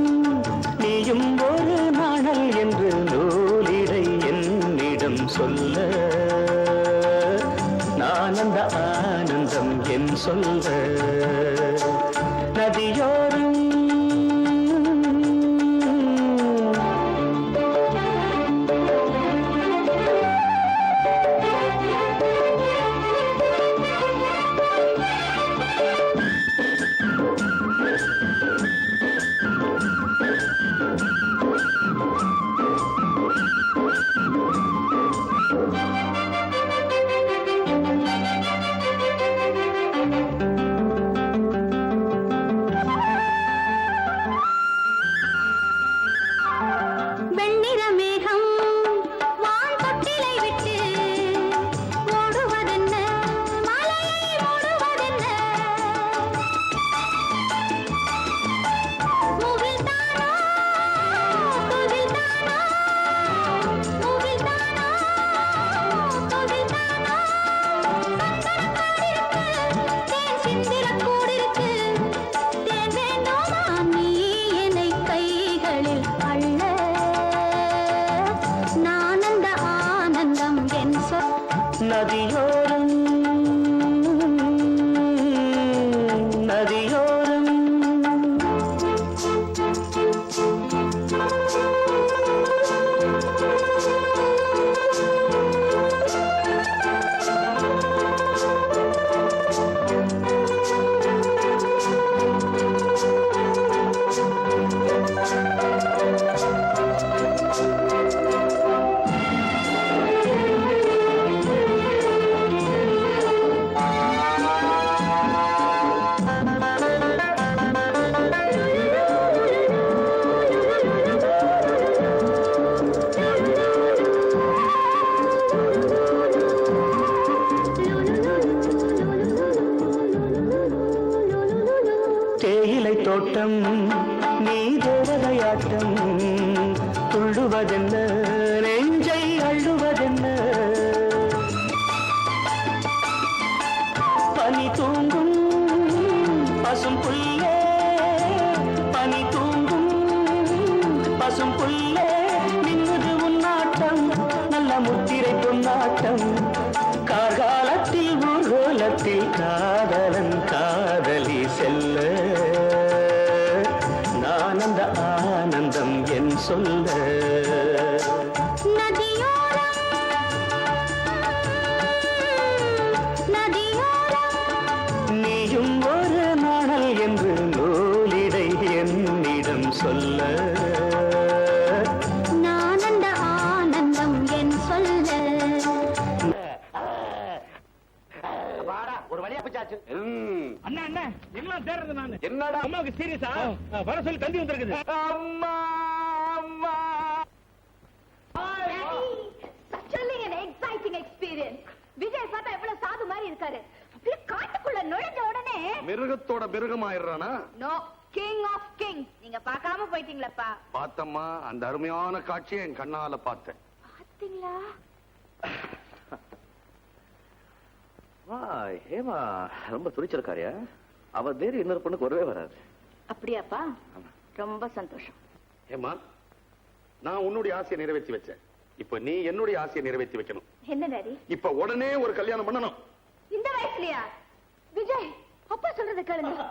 நீயும் ஒரு நாணல் என்று நூலிடை என்னிடம் சொல்ல நான் அந்த ஆனந்தம் என் சொல்ல நதியோரம் நதியோரம் நதியோரம் தேயிலை தோட்டம் நீ தேவதையாட்டம் துள்ளுவதென்ன நெஞ்சை அள்ளுவதென்ன பனி தூங்கும் பசும் புல்லே பனி தூங்கும் பசும் புல்லே நின்னுது உன்னாட்டம் நல்ல முத்திரை பொன்னாட்டம் கார்காலத்தில் ஊர்வலத்தில் காதலன் காதலி செல்ல நான் அந்த ஆனந்தம் என் சொல்ல நீயும் ஒரு நாணல் என்று நூலிடை என்னிடம் சொல்ல நான் அந்த ஆனந்தம் என் சொல்ல. ஒரு வழியா பிச்சாச்சு. அண்ணா அண்ணா எங்கெல்லாம் தேடுறது நானு? என்னடா அம்மாவுக்கு சீரியஸா வர சொல்லி தந்தி வந்திருக்குது. அம்மா அம்மா Such an exciting experience. Vijay பார்த்தா எவ்வளவு சாது மாதிரி இருக்காரு. அப்படியே காட்டுக்குள்ள நுழைஞ்ச உடனே மிருகத்தோட மிருகமாயிடுறானா? No, king of king. நீங்க பார்க்காம போயிட்டீங்களப்பா. பார்த்தம்மா, அந்த அருமையான காட்சியை என் கண்ணால பார்த்தேன். பாத்தீங்களா? ஹேமா ரொம்ப துடிச்சிருக்காரியா? அவ தேரி இன்னொரு பொண்ணுக்கு வரவே வராது. அப்படியாப்பா? ரொம்ப சந்தோஷம். ஏமா, நான் உன்னுடைய ஆசையை நிறைவேற்றி வச்சேன். இப்ப நீ என்னுடைய ஆசையை நிறைவேற்றி வைக்கணும். என்ன டாடி? இப்ப உடனே ஒரு கல்யாணம் பண்ணணும். இந்த வயசுலயா? விஜய், அப்பா சொல்றத கேளுங்க.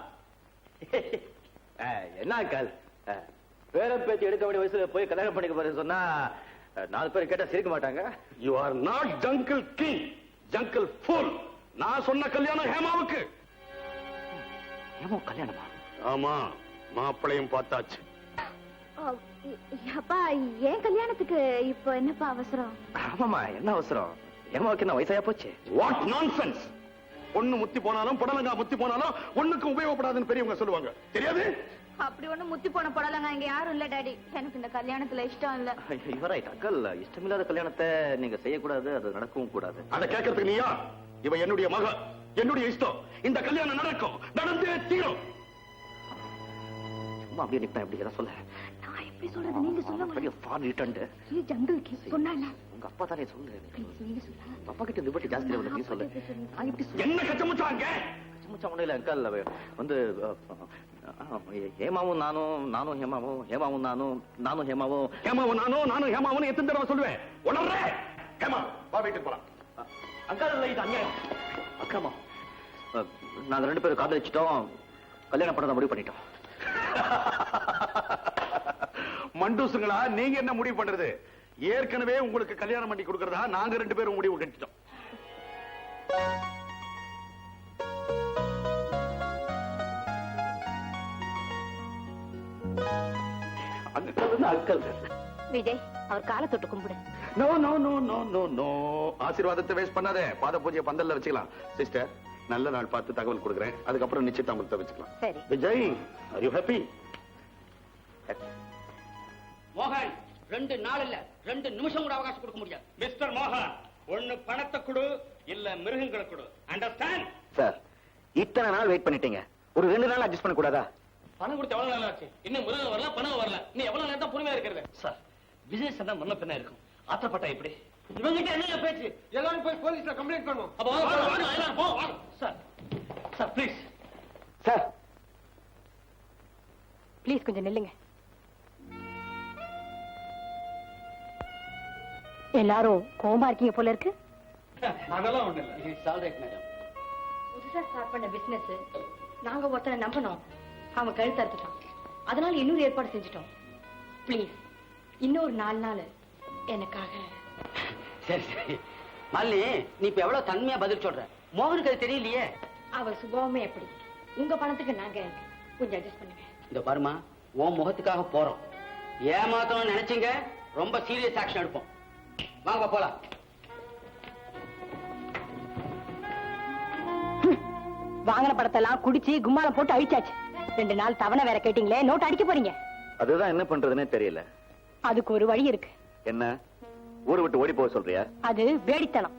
என்ன கால் பேர பேச்சு எடுக்க வேண்டிய வயசுல போய் கல்யாணம் பண்ணிக்க போறேன்னு சொன்னா 4 பேர் கேட்டா சிரிக்க மாட்டாங்க. You are not jungle king, jungle fool. நான் சொன்ன கல்யாணம் ஹேமாவுக்கு. ஏமா கல்யாணமா? ஆமா, மாப்பிளையும் பார்த்தாச்சு. அப்பா, ஏன் கல்யாணத்துக்கு இப்போ என்னப்பா அவசரம்? ஆமாமா, என்ன அவசரம்? ஏமாவுக்கு என்ன வயசாயா போச்சு? What nonsense! பொண்ணு முத்தி போனாலும் புடலங்கா முத்தி போனாலும் ஒண்ணுக்கு உபயோகப்படாதுன்னு பெரியவங்க சொல்லுவாங்க, தெரியாது? அப்படி ஒண்ணு முத்தி போன படலங்க இங்க யாரும் இல்ல டாடி. எனக்கு இந்த கல்யாணத்துல இஷ்டம் இல்ல. ரைட் அக்கல், இஷ்டமில்லாத கல்யாணத்தை நீங்க செய்யக்கூடாது, அது நடக்கவும் கூடாது. அதை கேட்கறதுக்கு நீயா? இவ என்னுடைய மக, என்னுடைய இஷ்டம். இந்த கல்யாணம் நடக்கும், நடந்தே தீரும். சும்மா அப்படியே நிப்பேன், அப்படி எதாவது சொல்ல. நான் எப்படி சொல்றது? நீங்க சொல்லுங்க. பெரிய ஃபார் ரிட்டர்ன்டு. நீ ஜங்கிள் கிங் சொன்னானே. உங்க அப்பா தானே சொல்லு. நீங்க சொல்லுங்க. அப்பா கிட்ட லிபர்ட்டி ஜாஸ்தியா வந்து நீ சொல்லு. நான் எப்படி சொல்ல? என்ன கச்சமுச்சாங்க? கச்சமுச்சா ஒண்ணு இல்ல அக்கல், வந்து ஹேமாவும் நானும் ஹேமாவும், ஹேமாவும் நானும் ஹேமாவும், ஹேமாவும் நானும் ஹேமாவும் எத்தனை தடவை சொல்லுவேன்? உடனே ஹேமா வா, வீட்டுக்கு போலாம். அக்கல் இது அங்க அக்கமா, நாங்க 2 பேரும் காதலிச்சிட்டோம், கல்யாணம் பண்ணத முடிவு பண்ணிட்டோம். மண்டூசுங்களா, நீங்க என்ன முடிவு பண்றது? ஏற்கனவே உங்களுக்கு கல்யாணம் பண்ணி கொடுக்கறதா நாங்க 2 பேரும் முடிவு கட்டிட்டோம். அக்கல் விஜய், அவர் காலை தொட்டு கும்பிடு. No no no no no no, ஆசீர்வாதத்தை வேஸ்ட் பண்ணாதே. பாத பூஜையை பந்தல்ல வச்சுக்கலாம். சிஸ்டர், நல்ல நாள் பார்த்து தகவல் கொடுக்குறேன். அதுக்கப்புறம் நிச்சயதார்த்தத்தை வச்சுக்கலாம். சரி. Vijay, are you happy? மோகன், 2 நாள் இல்ல 2 நிமிஷம் கூட அவகாசம் கொடுக்க முடியாது. மிஸ்டர் மோகன், ஒண்ணு பணத்தை கொடு, இல்ல மிருகங்களை கொடு. அண்டர்ஸ்டாண்ட்? சார், இத்தனை நாள் வெயிட் பண்ணிட்டீங்க, ஒரு 2 நாள் அட்ஜஸ்ட் பண்ண கூடாதா? பணம் கொடுத்து எவ்வளவு நாள் ஆச்சு? இன்னும் மிருகம் வரல, பணம் வரல. இன்னும் எவ்வளவு நேரம் தான் பொறுமையா இருக்கிறது? சார், விஜய் சந்தா முன்ன பின்ன இருக்கும். ஆத்திரப்பட்டா எப்படி? இவங்கிட்ட என்ன பேச்சு? எல்லாரும் போய் போலீஸ்ல கம்ப்ளைண்ட் பண்ணுவோம். அப்ப எல்லாரும் போ. Sir sir please. Sir please கொஞ்சம் நில்லுங்க. எல்லாரும் கோவமா இருக்கீங்க போல இருக்கு. அதெல்லாம் ஒண்ணு இல்ல. புதுசா ஸ்டார்ட் பண்ண பிசினஸ் நாங்க ஒருத்தனை நம்பணும், அவன் கழுத்து அறுத்துட்டான். அதனால இன்னொரு ஏற்பாடு செஞ்சுட்டோம். ப்ளீஸ் இன்னொரு 4 நாள் எனக்காக. சரி சரி மல்லி, நீ இப்ப எவ்வளவு தன்மையா பதில் சொல்ற? மோகனுக்கு அது தெரியலையே. அவர் சுபாவமே எப்படி, உங்க பணத்துக்கு நாங்க கொஞ்சம் அட்ஜஸ்ட் பண்ணுங்க. இந்த பாருமா, உன் முகத்துக்காக போறோம். ஏமாத்தணும்னு நினைச்சீங்க, ரொம்ப சீரியஸ் ஆக்ஷன் எடுப்போம். வாங்க போலாம். வாங்கின படத்தெல்லாம் குடிச்சு கும்மாளம் போட்டு அழிச்சாச்சு. 2 நாள் தவணை வேற கேட்டீங்களே, நோட்டு அடிக்க போறீங்க. அதுதான் என்ன பண்றதுன்னே தெரியல. அதுக்கு ஒரு வழி இருக்கு. என்ன, ஊரை விட்டு ஓடி போக சொல்றியா? அது வேடித்தனம்.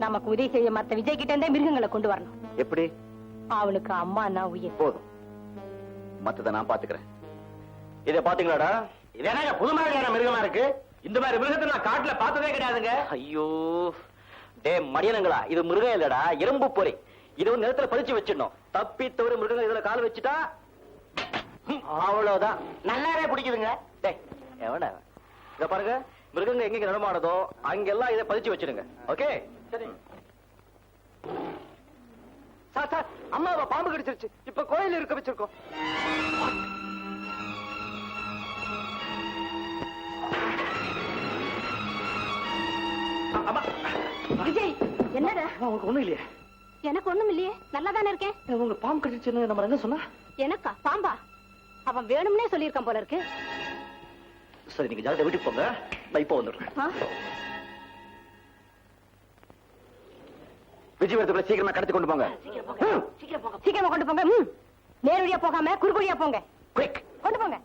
நமக்கு உதவி செய்ய மத்த விஜய் கிட்ட இருந்தே மிருகங்களை கொண்டு வரணும். எப்படி? அவனுக்கு அம்மானா உயிர். போதும், மத்தத நான் பாத்துக்கிறேன். இத பாத்தீங்களாடா? இது என்ன புது மாதிரியான மிருகமா இருக்கு? இந்த மாதிரி மிருகத்தை நான் காட்டுல பார்த்ததே கிடையாதுங்க. ஐயோ டே மடியனங்களா, இது மிருகம் இல்லடா, எறும்பு பொறி. இது ஒரு நிலத்துல பதிச்சு வச்சிடணும். தப்பி தவிர மிருகங்கள் இதுல கால் வச்சுட்டா அவ்வளவுதான். நல்லாவே பிடிக்குதுங்க. டேய் எவன இத பாருங்க, மிருகங்க எங்க நடமாடுதோ அங்கெல்லாம் இதை பதிச்சு வச்சிருங்க. ஓகே சரி. சார் சார், அம்மாவை பாம்பு கடிச்சிருச்சு. இப்ப கோயில் இருக்க வச்சிருக்கோம். விஜய் என்னடா? உங்களுக்கு ஒண்ணும் இல்லையே? எனக்கு ஒண்ணும் இல்லையே, நல்லா தானே இருக்கேன். உங்களுக்கு பாம்பு கடிச்சுன்னு நம்ம என்ன சொன்னா? எனக்கா பாம்பா? அவன் வேணும்னே சொல்லியிருக்கான் போல இருக்கு. சரி, நீங்க ஜாலியா வீட்டுக்கு போங்க, நான் இப்போ வந்துடுறேன். விஜயவரத்துக்குள்ள சீக்கிரமா கடத்தி கொண்டு போங்க. சீக்கிரமா கொண்டு போங்க. நேர் வழியா போகாம குறுக்கு வழியா போங்க. குயிக் கொண்டு போங்க.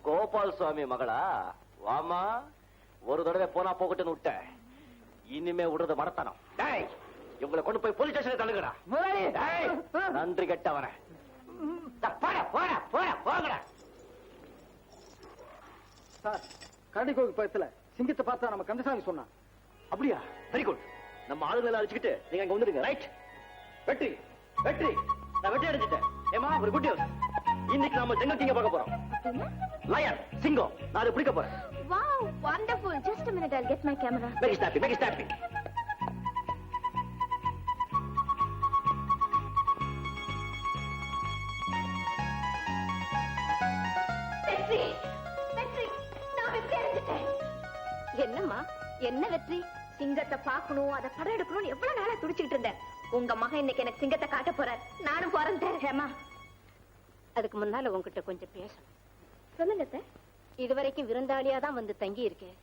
கோபால் சுவாமி மகளா? வாமா, ஒரு தடவை போனா போகட்டுன்னு விட்ட, இனிமே விடுறது மடத்தனம். டேய், இவங்களை கொண்டு போய் போலீஸ் ஸ்டேஷன் தள்ளுங்கடா. நன்றி கெட்டவன. போங்கடா. சார், கரடி கோவில் பக்கத்துல சிங்கத்தை பார்த்தா நம்ம கந்தசாமி சொன்னா. அப்படியா? Very good. நம்ம ஆளுங்களை அழிச்சுக்கிட்டு நீங்க அங்க வந்துடுங்க. ரைட். வெற்றி வெற்றி, நான் வெற்றி அடைஞ்சிட்டேன். ஏமா, ஒரு குட் நியூஸ். இன்னைக்கு நாம ஜங்கல் கிங்க பார்க்க போறோம். லயன், சிங்கம், நான் அதை பிடிக்க போறேன். Wow, wonderful. Just a minute, I'll get my camera. Very snappy, very snappy. வெற்றி, வெற்றி, நான் வெற்றி அடைஞ்சிட்டேன். என்னம்மா, என்ன வெற்றி? சிங்கத்தை பார்க்கணும், அதை படம் எடுக்கணும்னு எவ்வளவு நாளா துடிச்சுக்கிட்டு இருந்தேன். உங்க மகன் இன்னைக்கு எனக்கு சிங்கத்தை காட்ட போறார். நானும் போறேன். அதுக்கு முன்னால உங்ககிட்ட கொஞ்சம் பேசணும். சொல்லுங்க. இதுவரைக்கும் விருந்தாளியா தான் வந்து தங்கி இருக்கேன்.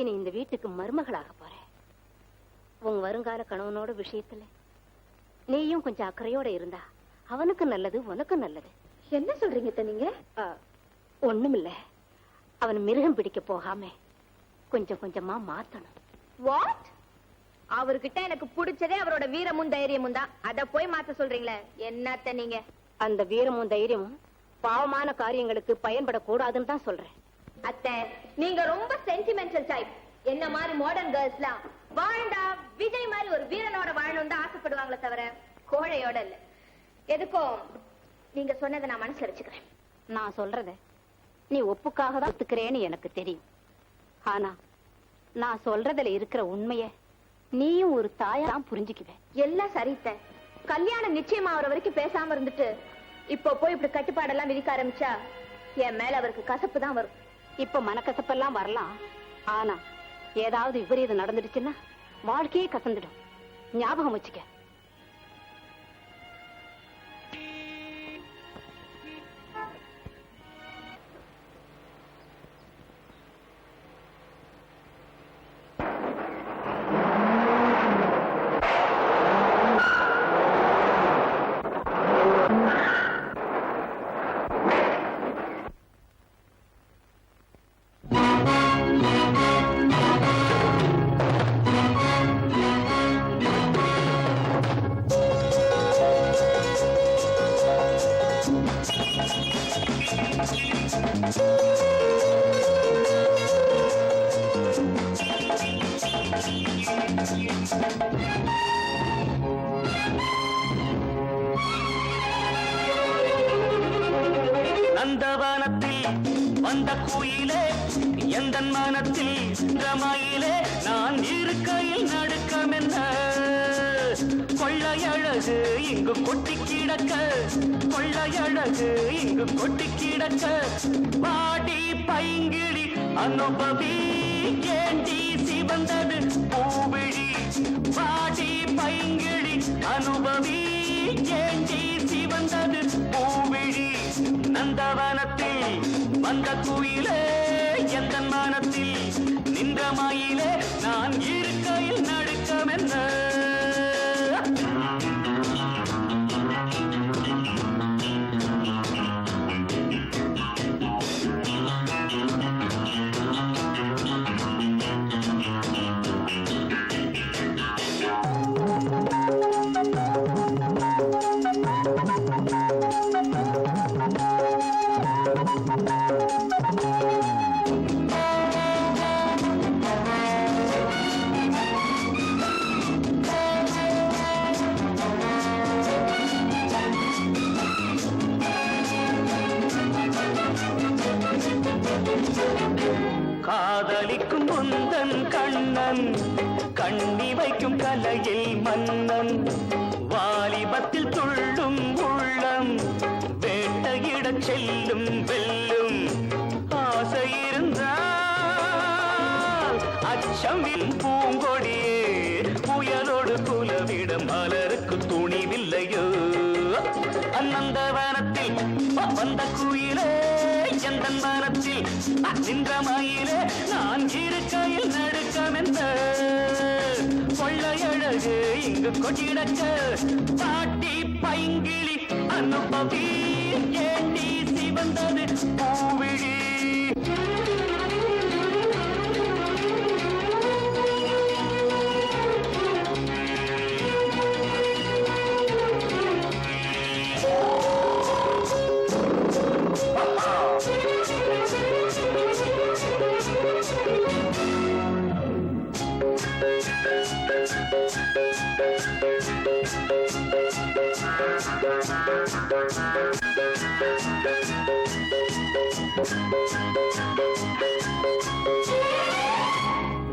இனி இந்த வீட்டுக்கு மருமகளாக போறேன். உன் வருங்கால கணவனோட விஷயத்துல நீயும் கொஞ்சம் அக்கறையோட இருந்தா அவனுக்கு நல்லது, உனக்கு நல்லது. என்ன சொல்றீங்க நீங்க? ஒண்ணுமில்ல, அவன் மிருகம் பிடிக்க போகாம கொஞ்சம் கொஞ்சமா மாத்தணும். வாட்? அவர்கிட்ட எனக்கு பிடிச்சதே அவரோட வீரமும் தைரியமும் தான். அத போய் மாத்த சொல்றீங்களே, என்னத்த நீங்க? அந்த வீரமும் தைரியமும் பாவமான காரியங்களுக்கு பயன்படக்கூடாதுன்னு தான் சொல்றேன். அத்தை, நீங்க ரொம்ப சென்டிமெண்டல் டைப். என்ன மாதிரி மாடர்ன் கேர்ள்ஸ்லாம் வாழ்ந்தா விஜய் மாதிரி ஒரு வீரனோட வாழணும் தான் ஆசைப்படுவாங்களே தவிர கோழையோட இல்ல. எதுக்கும் நீங்க சொன்னதை நான் மனசுல வச்சுக்கிறேன். நான் சொல்றத நீ ஒப்புக்காக தான் ஒத்துக்கிறேன்னு எனக்கு தெரியும். ஆனா நான் சொல்றதுல இருக்கிற உண்மைய நீயும் ஒரு தாயா தான் புரிஞ்சுக்குவேன். எல்லாம் சரித்த. கல்யாணம் நிச்சயமா அவரை வரைக்கும் பேசாம இருந்துட்டு இப்போ போய் இப்படி கட்டுப்பாடெல்லாம் விதிக்க ஆரம்பிச்சா என் மேல அவருக்கு கசப்பு தான் வரும். இப்ப மனக்கசப்பெல்லாம் வரலாம். ஆனா ஏதாவது விபரீதம் நடந்துடுச்சுன்னா வாழ்க்கையே கசந்துடும். ஞாபகம் வச்சுக்க. நந்தவனத்தில் வந்த குயிலே, எந்த மனத்தில் ரமாயிலே, நான் இருக்கையில் நடுக்கம் என்ன கொள்ளையழகு இங்கு கொட்டி கிடக்க, கொள்ளையழகு இங்கு கொட்டி கிடக்க, வாடி பைங்கிழி அனுபவி ஏண்டி சிவந்தது பூவிழி, வாடி பைங்கிழி அனுபவி ஏண்டி சிவந்தது பூவிழி. நந்தவனத்தில் வந்த குயிலே, எந்த மனத்தில் நின்ற மயிலே, நான் இருக்கையில் நடுக்கம் என்ன. காதலிக்கும் முந்தன் கண்ணன், கண்ணி வைக்கும் கலையில் மன்னன், வாலிபத்தில் துள்ளும் உள்ளம், வேட்டையிடச் செல்லும் வெல்லும், ஆசை இருந்தால் அச்சமில் பூங்கொடியே, புயலோடு குலவிட மலருக்கு துணிவில்லையோ. அநந்தவனத்தில் வந்த குயிலே, எந்த மனத்தில் நின்ற மயிலே, நான் இருக்கையில் நடுக்கம் என்ற கொள்ளையழகு இங்கு கொட்டிடக்க, பாட்டி பைங்கிழி அனுபவி ஏண்டி சிவந்தது பூவிழி.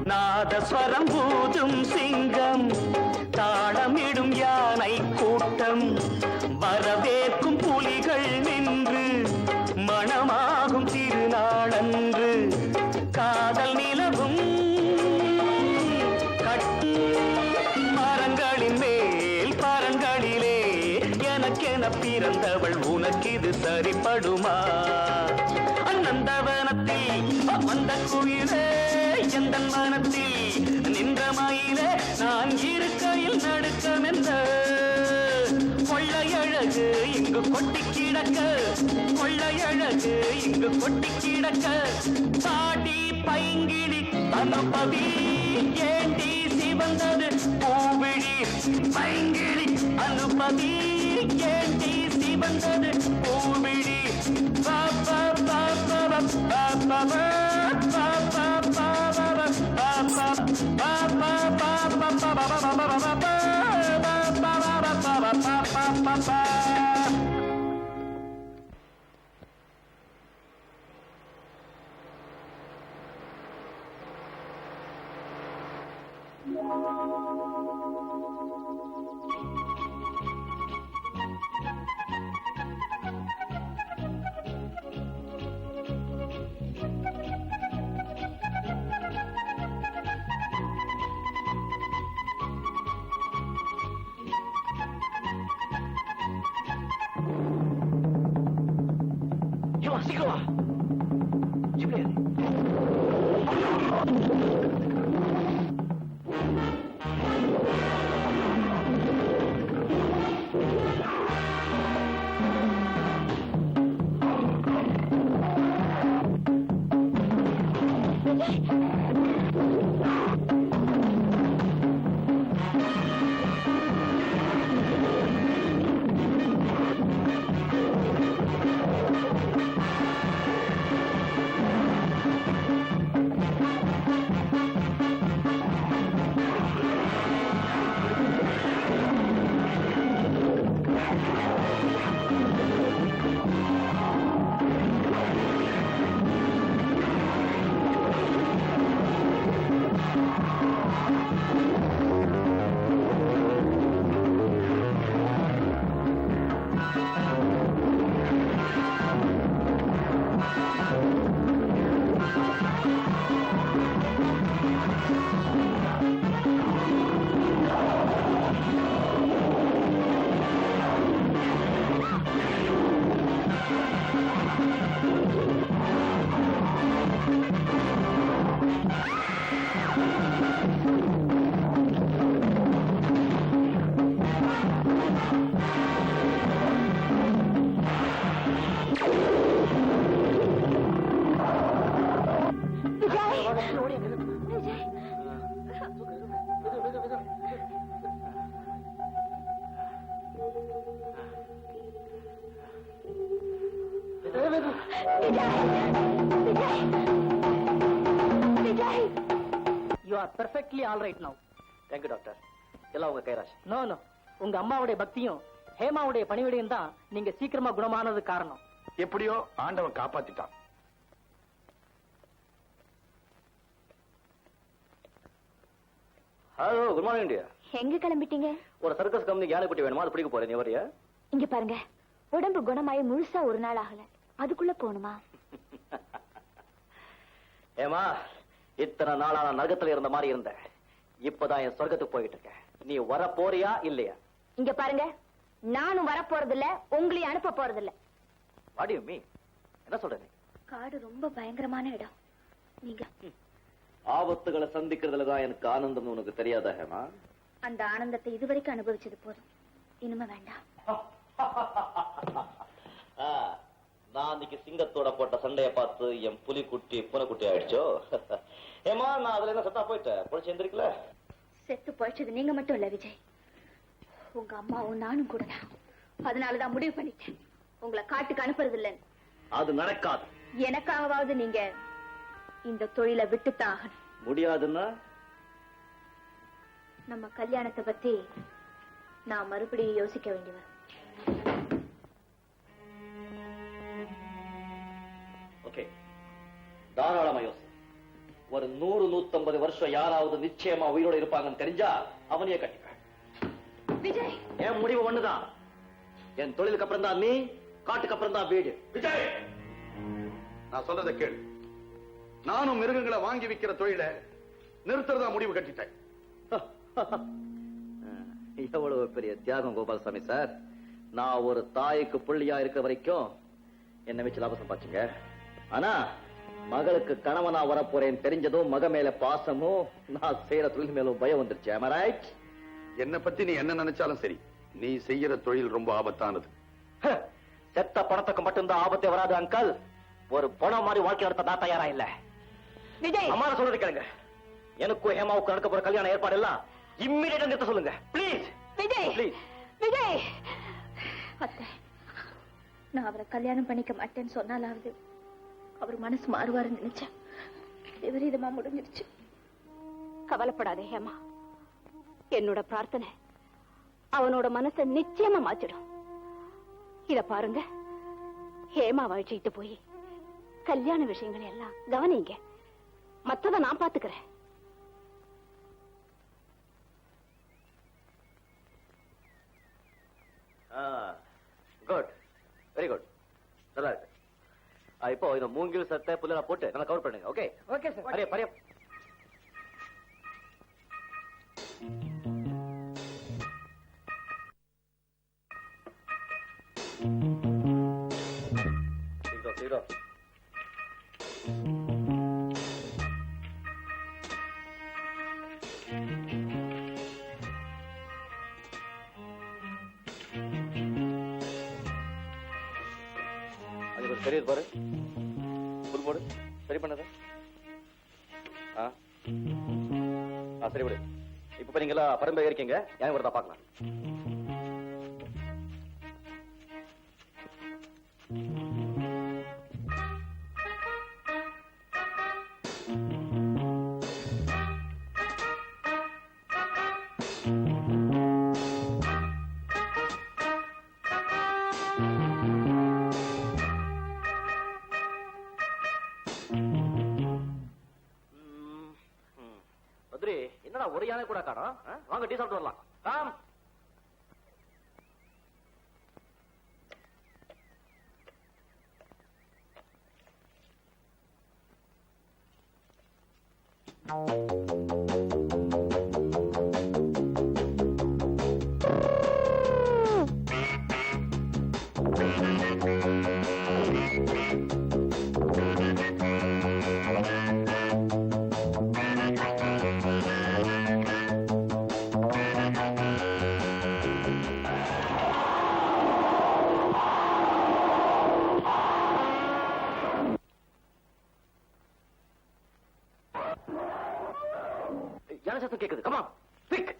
நாதஸ்வரம் ஊதும் சிங்கம், தாளமிடும் யானை கூட்டம், வரவேற்கும் புலிகள் நின்று மணமாகும் திருநாளன்று, காதல் நிலவும் மரங்களின் மேல் பரங்களிலே எனக்கென பிறந்தவள் உனக்கு இது சரிப்படுமா? அநந்தவனத்தில் வந்த குயிலே எந்த மனத்தில் நின்ற மயிலே நான் இருக்கையில் நடுக்கமென்ற கொள்ளையழகு இங்கு கொட்டி கிடக்க, கொள்ளையழகு இங்கு கொட்டி கிடக்க. பாடி பைங்கிடி அனுபவி ஏண்டி சிவந்தது பூவிழி, பைங்கிடி அனுபவி ஏண்டி சிவந்தது பூவிழி. பாப்பா பாப்பா பாப்பா பாப்பா பாப்பா. சீக்கிரம் வா. You are perfectly all right now. Thank you, doctor. எல்லாம் உங்க கைராசி. No, no. உங்க அம்மாவுடைய பக்தியும் ஹேமாவுடைய பணிவிடையும் தான் நீங்க சீக்கிரமா குணமானது காரணம். எப்படியோ ஆண்டவன் காப்பாத்திட்டான். Hello, good morning dear. எங்க கிளம்பிட்டீங்க? ஒரு சர்க்கஸ் கம்பெனி யானைக்குட்டி வேணுமா? அது பிடிக்க போறேன். நீ வரியா? இங்க பாருங்க, உடம்பு குணமாயி முழுசா ஒரு நாள் ஆகல, அதுக்குள்ள போணுமா? ஏமா, இத்தனை நாளா நான் நரகத்துல இருந்த மாதிரி இருந்த, இப்பதான் என் சொர்க்கத்துக்கு போயிட்டு இருக்கேன். நீ வர போறியா இல்லையா? இங்க பாருங்க, நானும் வர போறதில்ல, உங்களையும் அனுப்ப போறதில்ல. What do you mean? என்ன சொல்ற நீ? காடு ரொம்ப பயங்கரமான இடம். நீங்க ஆபத்துகளை சந்திக்கிறதுல தான் எனக்கு ஆனந்தம் உனக்கு தெரியாதா ஹேமா? அந்த ஆனந்தத்தை இதுவரைக்கும் அனுபவிச்சது போதும், இனிமே வேண்டாம். நான் அன்னைக்கு சிங்கத்தோட போட்ட சண்டைய பார்த்து என் புலிக்குட்டி பூனைக்குட்டி ஆயிடுச்சோ? ஏமா, நான் அதுல என்ன சத்தா போயிட்டேன், பொழிச்சு எந்திரிக்கல. செத்து போயிடுச்சது நீங்க மட்டும் இல்ல விஜய், உங்க அம்மாவும் நானும் கூட தான். அதனாலதான் முடிவு பண்ணிட்டேன், உங்களை காட்டுக்கு அனுப்புறது இல்லைன்னு. அது நடக்காது. எனக்காகவாவது நீங்க இந்த தொழிலை விட்டுத்தான் ஆகணும். முடியாதுன்னா நம்ம கல்யாணத்தை பத்தி நான் மறுபடியும் யோசிக்க வேண்டியவர். ஓகே, தாராளமா யோசி. ஒரு 100-150 வருஷம் யாராவது நிச்சயமா உயிரோட இருப்பாங்கன்னு தெரிஞ்சா அவனையே கட்டிப்பேன். விஜய், என் முடிவு ஒண்ணுதான். என் தொழிலுக்கு அப்புறம் தான் நீ, காட்டுக்கு அப்புறம் தான் வீடு. விஜய், நான் சொல்றதை கேளு. நானும் மிருகங்களை வாங்கி விக்கிற தொழிலை நிறுத்துறதா முடிவு கட்டிட்டேன். எவ்வளவு பெரிய தியாகம் கோபாலசாமி சார். நான் ஒரு தாய்க்கு புள்ளியா இருக்க வரைக்கும் என்ன வச்சு லாபம் சம்பாதிச்சுங்க. ஆனா மகளுக்கு கணவனா வரப்போறேன் தெரிஞ்சதும் மக மேல பாசமும் நான் செய்யற தொழில் மேலும் பயம் வந்துருச்சு. Am I right? என்ன பத்தி நீ என்ன நினைச்சாலும் சரி, நீ செய்யற தொழில் ரொம்ப ஆபத்தானது. செத்த பணத்துக்கு மட்டும்தான் ஆபத்தே வராது அங்கல். ஒரு பணம் மாதிரி வாழ்க்கை நடத்த நான் தயாரா இல்ல. விஜய், அம்மா சொல்றது கேளுங்க. எனக்கும் ஹேமாவுக்கு நடக்க போற கல்யாண ஏற்பாடு எல்லாம் இம்மிடியேட்டா நிறுத்த சொல்லுங்க ப்ளீஸ். விஜய், ப்ளீஸ். விஜய். அத்தை, நான் அவரை கல்யாணம் பண்ணிக்க மாட்டேன்னு சொன்னாலாவது அவர் மனசு மாறுவாருன்னு நினைச்சேன். விபரீதமா முடிஞ்சிருச்சு. கவலைப்படாதே ஹேமா. என்னோட பிரார்த்தனை அவனோட மனசை நிச்சயமா மாற்றிடும். இத பாருங்க, ஹேமா வழிச்சிட்டு போய் கல்யாண விஷயங்களை எல்லாம் கவனிங்க. மத்தத நான் பாத்துக்கிறேன். குட், வெரி குட், நல்லா இருக்கு. இப்போ இந்த மூங்கில் சட்டை புல்ல போட்டு நல்லா கவர் பண்ணுங்க. Okay okay sir. பரிய பரிய. சீக்கிரம். தெரியுது பாரு, புல் போடு. சரி பண்ணத. சரி விடு. இப்ப நீங்களா பரம்பரை இருக்கீங்க, ஏன் வரதா பாக்கலாம். என்னடா ஒரு யானை கூட காணோம். வாங்க டீ சாப்பிட்டு வரலாம். காம். யானை சத்தம் கேக்குது. கமா பிக்.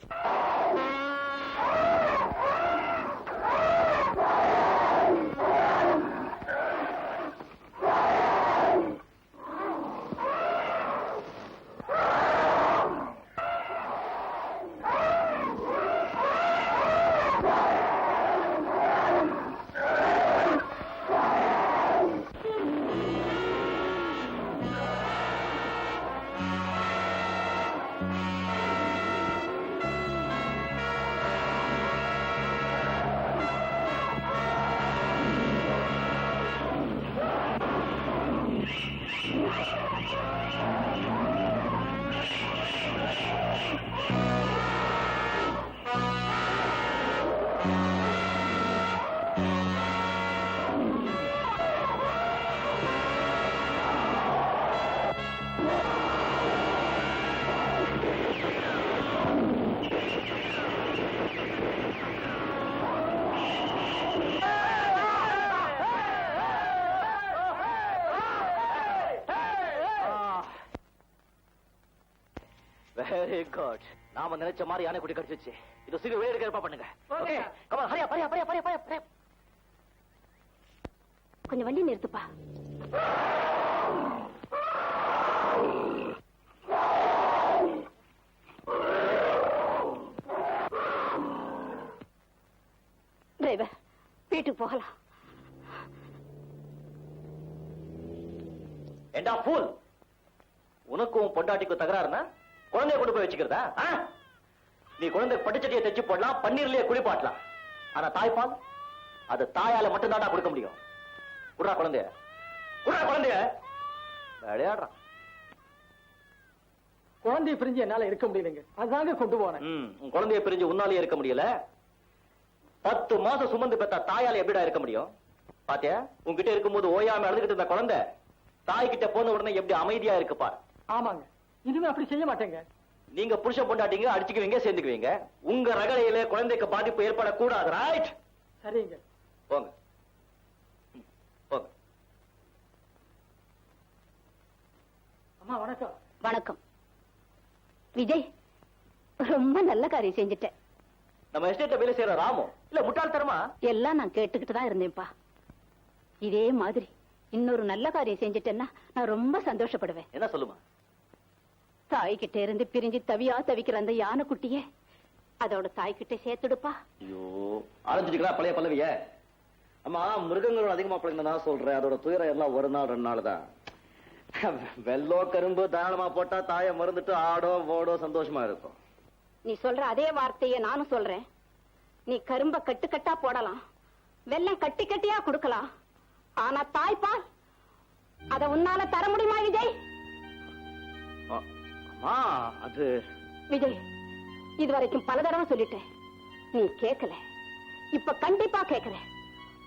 Very good. நாம நினைச்ச மாதிரி யானை குட்டி கிடைச்சிச்சு. இது சீக்கிரம் வெளியே எடுக்க ஏற்பாடு பண்ணுங்க. Okay come on, Hariya Hariya Hariya Hariya Hariya. கொஞ்சம் வண்டி நிறுத்துப்பா. டிரைவர், வீட்டுக்கு போகலாம். ஏண்டா ஃபூல், உனக்கும் பொண்டாட்டிக்கும் தகராறுனா குழந்தைய கொண்டு போய் வச்சுக்கிறதா? நீ குழந்தை பட்டுச்சட்டியை தைச்சு போடலாம், பன்னீர்லயே குளிப்பாட்டலாம். ஆனா தாய்ப்பால் அது தாயால மட்டும்தான்டா கொடுக்க முடியும். குடுறா குழந்தைய, குடுறா குழந்தைய. விளையாடுறான். குழந்தைய பிரிஞ்சு என்னால இருக்க முடியலைங்க. அதாங்க கொண்டு போனேன். உன் குழந்தைய பிரிஞ்சு உன்னாலே இருக்க முடியல. 10 மாசம் சுமந்து பெத்த தாயால எப்படிடா இருக்க முடியும்? பாத்தியா, உன்கிட்ட இருக்கும்போது ஓயாம அழுதுகிட்டு இருந்த குழந்தை தாய்கிட்ட போன உடனே எப்படி அமைதியா இருக்கு பாரு. ஆமாங்க, இனிமே அப்படி செய்ய மாட்டேங்க. நீங்க புருஷன் பொண்டாட்டிங்க, அடிச்சுக்குவீங்க, சேர்ந்துக்குவீங்க. உங்க ரகளையில குழந்தைக்கு பாதிப்பு ஏற்படக்கூடாது. ரைட்? சரிங்க. போங்க போங்க. அம்மா வணக்கம். வணக்கம். விஜய், ரொம்ப நல்ல காரியம் செஞ்சுட்டேன். நம்ம எஸ்டேட்ல வேலை செய்யற ராமு இல்ல முட்டாள்தனமா? எல்லாம் நான் கேட்டுக்கிட்டு தான் இருந்தேன்ப்பா. இதே மாதிரி இன்னொரு நல்ல காரியம் செஞ்சுட்டேன்னா நான் ரொம்ப சந்தோஷப்படுவேன். என்ன சொல்லுமா? தாய்கிட்ட இருந்து பிரிஞ்சு தவிக்கிற அந்த யானைக்குட்டிய அதோட தாய்கிட்ட சேர்த்துடுப்பா. ஐயோ, ஆரம்பிச்சிருக்கா பழைய பல்லவிய? அம்மா, மிருகங்களோட அதிகமா பழகினா சொல்றேன். அதோட துயரம் எல்லாம் ஒரு நாள் 2 நாள் தான். வெள்ளோ கரும்பு தாராளமா போட்டா தாயை மறந்துட்டு ஆடோ ஓடோ சந்தோஷமா இருக்கும். நீ சொல்ற அதே வார்த்தையை நானும் சொல்றேன். நீ கரும்ப கட்டுக்கட்டா போடலாம், வெள்ளம் கட்டி கட்டியா கொடுக்கலாம். ஆனா தாய்ப்பால் அத உன்னால தர முடியுமா விஜய்? அம்மா, அது விஜய், இதுவரைக்கும் பல தடவை சொல்லிட்டேன், நீ கேட்கல. இப்ப கண்டிப்பா கேட்கல.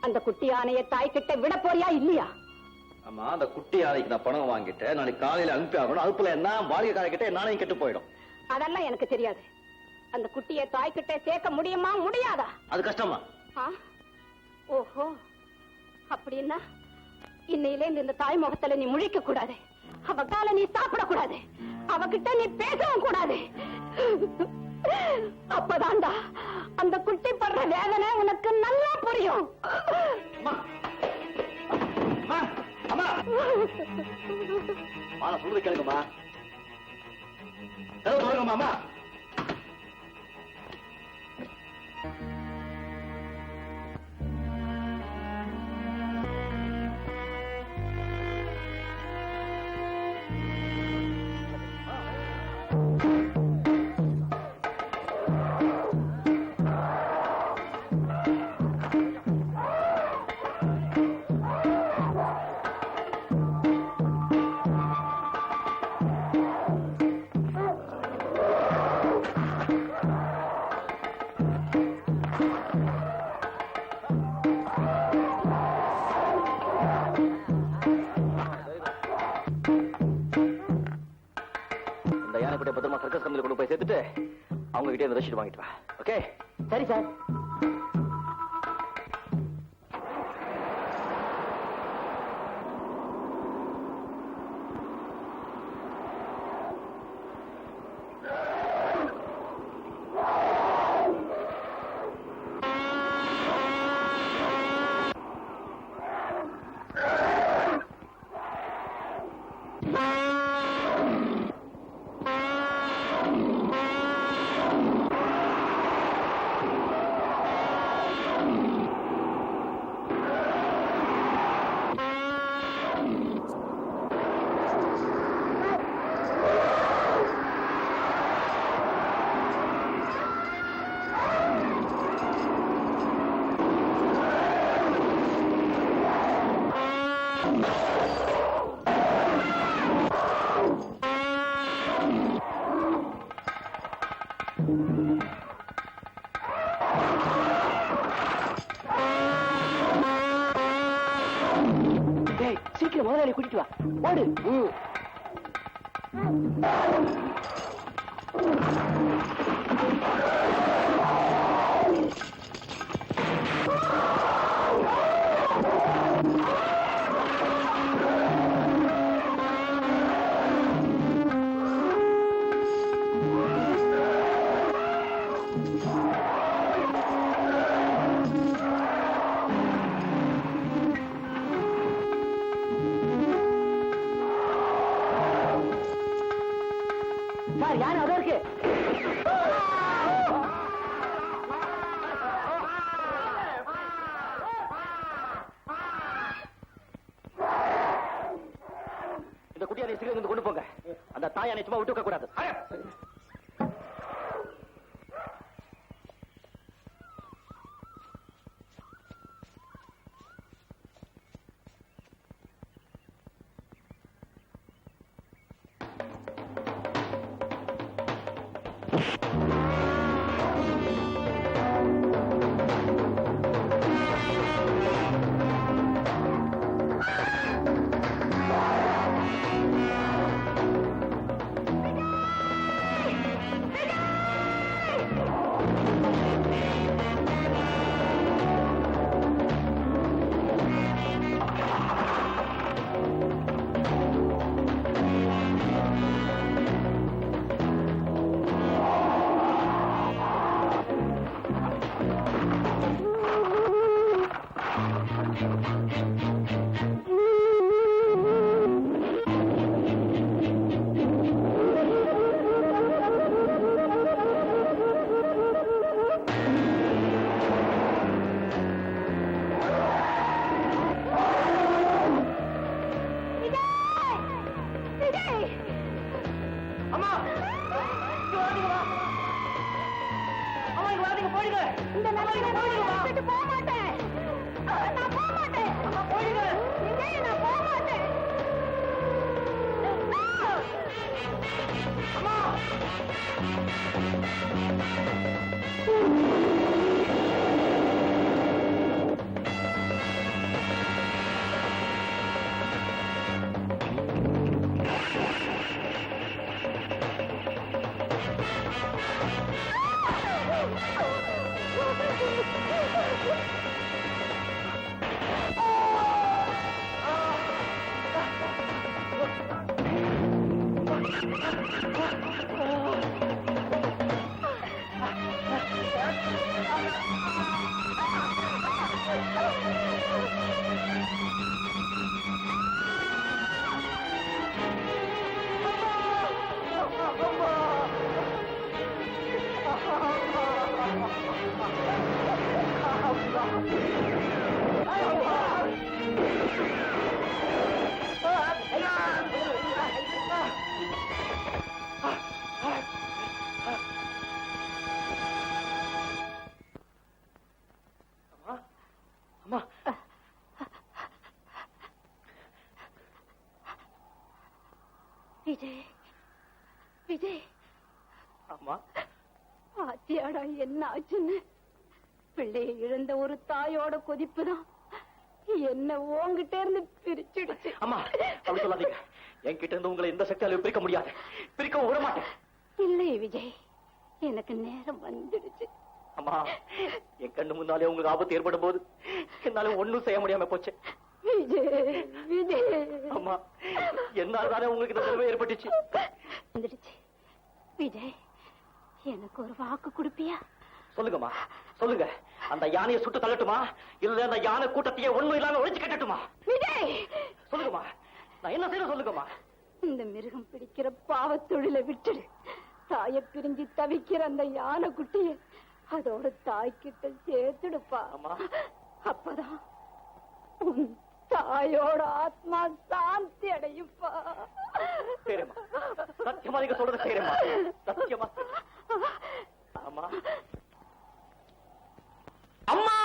அந்த குட்டி யானைய தாய்கிட்ட விட போறியா இல்லையா? அம்மா, அந்த குட்டி யானைக்கு நான் பணம் வாங்கிட்டேன். நாளைக்கு காலையில அனுப்பி ஆகணும். அதுக்குள்ள என்ன வாழ்க்கை காலை கிட்ட நாளையும் கெட்டு போயிடும். அதெல்லாம் எனக்கு தெரியாது. அந்த குட்டியை தாய்கிட்ட சேர்க்க முடியுமா முடியாதா? அது கஷ்டமா? ஓஹோ, அப்படின்னா இன்னையில இந்த தாய் முகத்துல நீ முழிக்க கூடாது, அவ கால நீ சாப்பிட கூடாது, அவகிட்ட நீ பேசவும் கூடாது. அப்பதான்டா அந்த குட்டி படுற வேதனை உனக்கு நல்லா புரியும். சொல்றது கேளுங்கம்மா. சொல்லுங்கம்மா. பத்திரமா சர்க்கஸ் கம்பெனில கொண்டு போய் சேர்த்துட்டு அவங்க கிட்டே ரசீட் வாங்கிட்டு வா. ஓகே? சரி சார். சீக்கிரம் முதலாளி கூட்டிட்டு வா. ஓடு. சார், யாரு அதோ இருக்கு? இந்த குட்டியானை சீக்கிரம் கொண்டு போங்க. அந்த தாயானை சும்மா விட்டு வைக்க கூடாது. அம்மா இங்க வாங்க. அம்மா இங்க வாங்க, போடுங்க. இந்த நிலையில நான் விட்டுட்டு போக மாட்டேன். நான் போக மாட்டேன். அம்மா போடுங்க. விஜய், நான் போக மாட்டேன். அம்மா விஜய், விஜய், அம்மா ஆத்தியாடா என்ன ஆச்சுன்னு. பிள்ளையை இழந்த ஒரு தாயோட கொதிப்புதான் என்ன உன்கிட்ட இருந்து பிரிச்சிடுச்சு. அம்மா அப்படி சொல்லாதீங்க. என்கிட்ட இருந்து உங்களை எந்த சக்தியாலையும் பிரிக்க முடியாது. பிரிக்கவும் விட மாட்டேன். இல்லை விஜய், எனக்கு நேரம் வந்துடுச்சு. அம்மா என் கண்ணு முன்னாலே உங்களுக்கு ஆபத்து ஏற்படும் போது என்னால ஒண்ணும் செய்ய முடியாம போச்சு. விஜய், விஜய். அம்மா என்னால தானே உங்களுக்கு இந்த நிலைமை ஏற்பட்டுச்சு. வந்துடுச்சு. விஜய், எனக்கு ஒரு வாக்கு கொடுப்பியா? சொல்லுங்கம்மா சொல்லுங்க. அந்த யானையை சுட்டு தள்ளட்டுமா, இல்ல அந்த யானை கூட்டத்தையே ஒண்ணும் இல்லாம ஒழிச்சு கட்டட்டுமா? விஜய், சொல்லுங்கம்மா. நான் என்ன செய்ய சொல்லுங்கம்மா. இந்த மிருகம் பிடிக்கிற பாவத்தொழிலை விட்டுடு. தாயை பிரிஞ்சு தவிக்கிற அந்த யானை குட்டிய அதோட தாய்கிட்ட சேர்த்துடுப்பா. அம்மா அப்பதான் உன் தாயோட ஆத்மா சாந்தி அடையுப்பா. சரிம்மா, சத்தியமா நீங்க சொல்றது செய்யறேம்மா. சத்தியமா. அம்மா அம்மா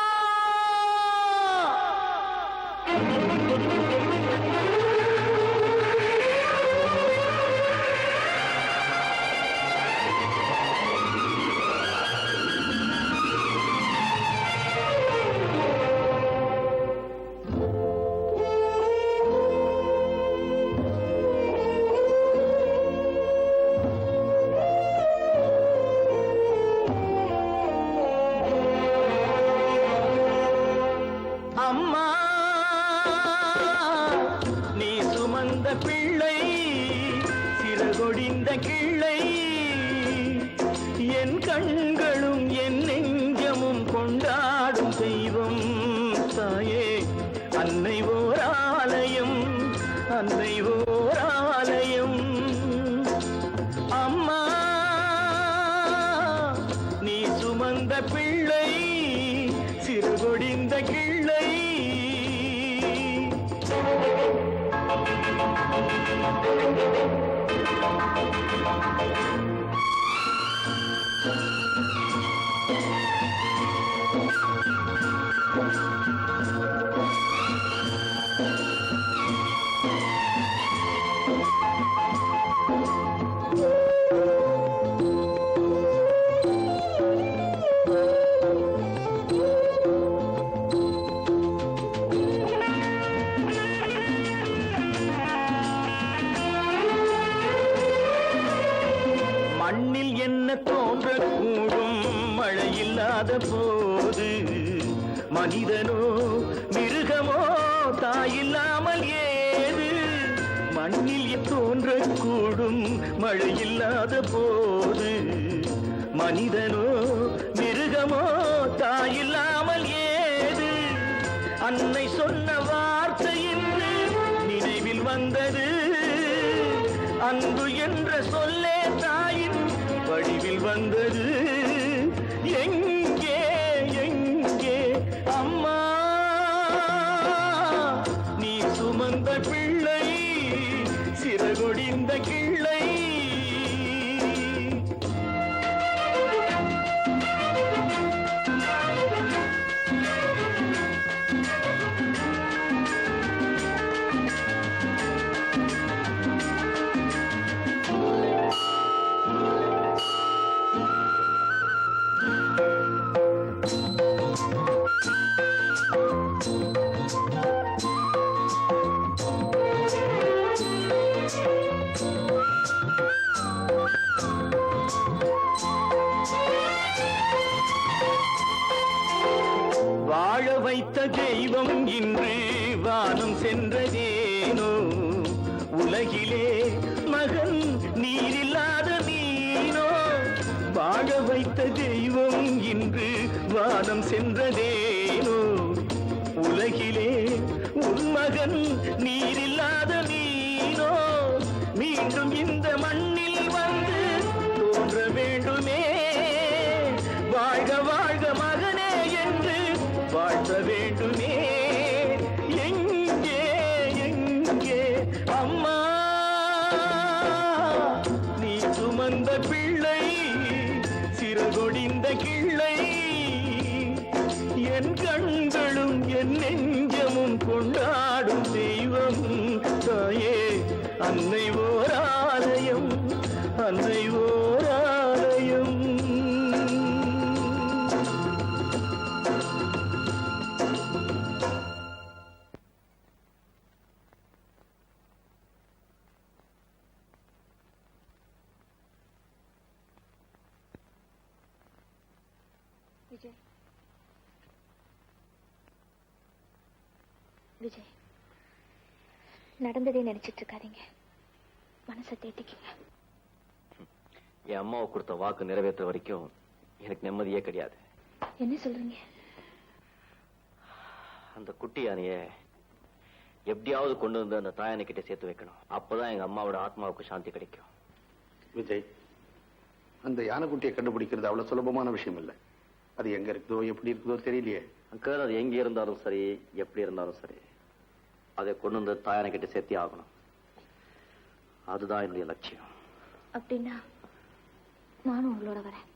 அம்மா நீ சுமந்த பிள்ளை சிறகொடிந்த கிள்ளை, என் கண்களும் என் நெஞ்சமும் கொண்டாடும் தெய்வம் தாயே. அன்னை ஓர் ஆலயம், அன்னை ஓர் ஆலயம். அம்மா நீ சுமந்த பிள்ளை சிறுகொடிந்த கிள்ளை. மண்ணில் என்ன தோன்றக்கூடும் மழையில்லாத போது, மனிதனோ மிருகமோ தாயில்லாமல் ஏது. மண்ணில் தோன்றக்கூடும் மழையில்லாத போது, மனிதனோ மிருகமோ தாயில்லாமல் ஏது. அன்னை சொன்ன வார்த்தையின் நினைவில் வந்தது, அன்பு என்ற சொல்லே தாயின் வடிவில் வந்தது. எங்கே எங்கே அம்மா நீ சுமந்த பிள்ளை சிறகொடி சிறகொடிந்த கிள்ளை வாழ வைத்த தெய்வம் இன்று வானம் சென்றதேனோ உலகிலே மகன் நீரில்லாத மீனோ வாழ வைத்த தெய்வம் இன்று வானம் சென்றதேனோ உலகிலே உன் மகன் நீரில்லாத மீனோ மீண்டும் இந்த மண்ணில் வந்து தோன்ற வேண்டுமே வாழ்க வாழ்க மகனே என்று வாழ்த்த வேண்டுமே எங்கே எங்கே அம்மா நீ சுமந்த பிள்ளை சிறகொடிந்த கிள்ளை என் கண்களும் என் நெஞ்சமும் கொண்டாடும் தெய்வம் தாயே அன்னை ஓர் ஆலயம் அன்னை ஓர் ஆலயம் விஜய் விஜய் நடந்ததே நினைச்சிட்டு இருக்காதீங்க மனசை தேத்திக்கங்க என் அம்மாவை கொடுத்த வாக்கு நிறைவேற்ற வரைக்கும் எனக்கு நிம்மதியே கிடையாது. என்ன சொல்றீங்க? அந்த குட்டி யானைய எப்படியாவது கொண்டு வந்து அந்த தாயானை கிட்ட சேர்த்து வைக்கணும். அப்பதான் எங்க அம்மாவோட ஆத்மாவுக்கு சாந்தி கிடைக்கும். விஜய், அந்த யானைக்குட்டியை கண்டுபிடிக்கிறது அவ்வளவு சுலபமான விஷயம் இல்லை. அது எங்க இருக்குதோ எப்படி இருக்குதோ தெரியலையே. அங்கிள், அது எங்க இருந்தாலும் சரி, எப்படி இருந்தாலும் சரி, அதை கொண்டு வந்து தாயானை கிட்ட சேர்த்தே ஆகணும். அதுதான் என்னுடைய லட்சியம். அப்படின்னா நானும் உங்களோட வரேன்.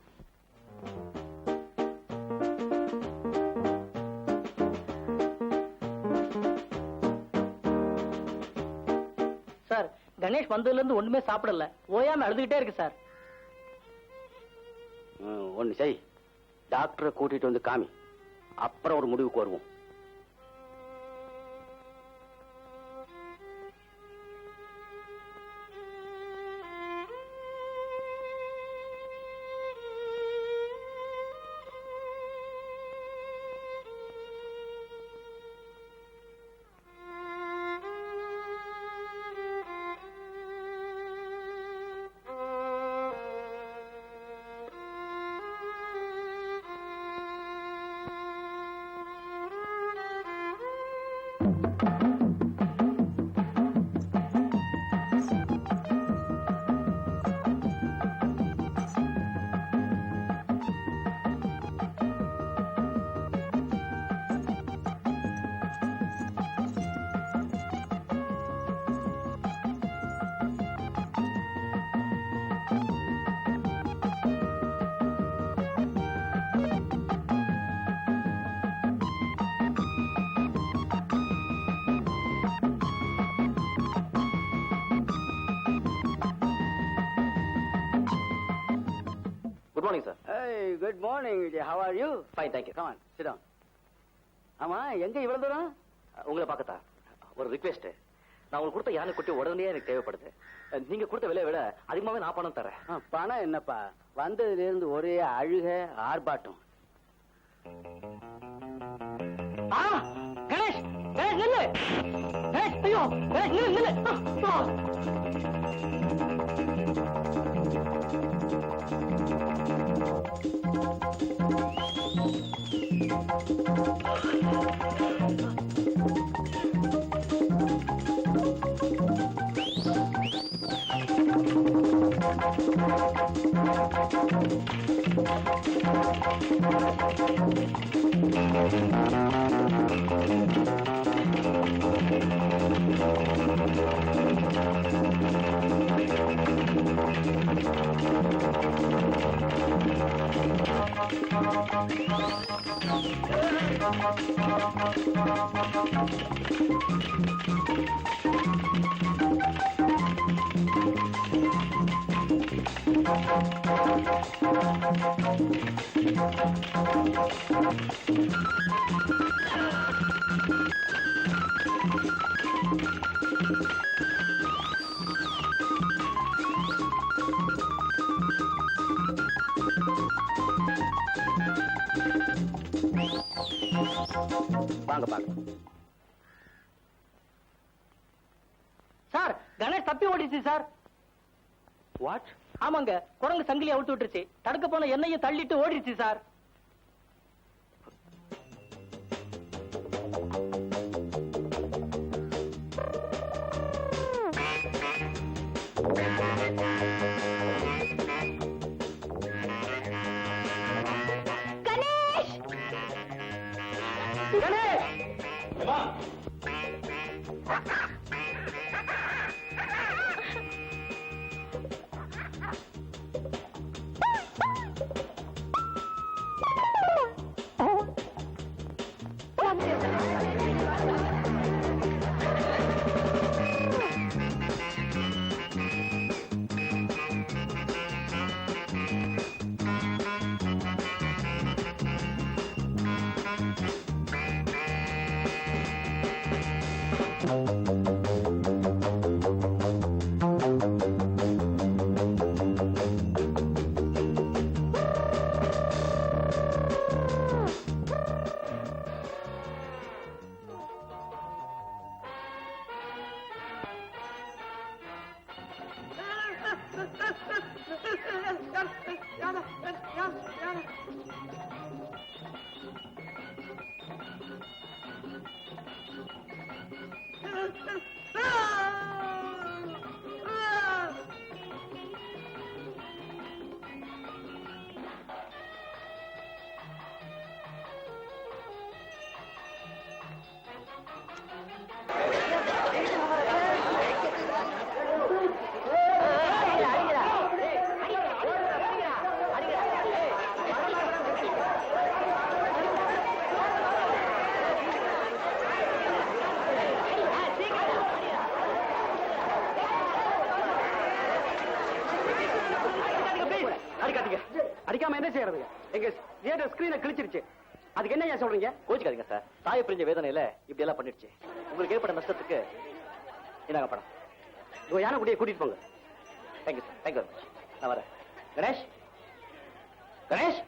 சார், கணேஷ் வந்ததுல இருந்து ஒண்ணுமே சாப்பிடல, ஓயாம அழுதுகிட்டே இருக்கு சார். ஒண்ணு செய், டாக்டரை கூட்டிட்டு வந்து காமி, அப்புறம் ஒரு முடிவுக்கு வருவோம். Good morning sir. Hey, good morning, Vijay. How are you? Fine, thank you. Come on, sit down. ஆமா, எங்க இவ்வளவு தூரம்? உங்களை பார்க்கத்தா ஒரு ரிக்வெஸ்ட். நான் உங்களுக்கு கொடுத்த யானை குட்டி உடனே எனக்கு தேவைப்படுது. நீங்க கொடுத்த விலையை விட அதிகமாவே நான் பணம் தரேன். பணம் என்னப்பா, வந்ததுல இருந்து ஒரே அழுக ஆர்ப்பாட்டம். கணேஷ், கணேஷ் நில்லு! கணேஷ், ஐயோ, கணேஷ் நில்லு, நில்லு! வாங்க பாக்க. சார் கணேஷ் தப்பி ஓடிச்சு சார். வாட்? ஆமாங்க, குரங்கு சங்கிலி அவுத்து விட்டுருச்சு. தடுக்க போன எண்ணெயை தள்ளிட்டு ஓடிடுச்சு சார். கணேஷ்! கணேஷ்! அடிக்காம என்ன செய்யறது? எங்க தியேட்டர் ஸ்கிரீனை கிழிச்சிருச்சு. அதுக்கு என்ன சொல்றீங்க? கோச்சுக்காதீங்க சார். தாயை பிரிஞ்ச வேதனையில இப்படி எல்லாம் பண்ணிடுச்சு. உங்களுக்கு ஏற்பட்ட நஷ்டத்துக்கு இதாங்க படம். யானைக்குட்டியை கூட்டிட்டு போங்க. Thank you sir. Thank you very much. நான் வரேன். கணேஷ், கணேஷ்,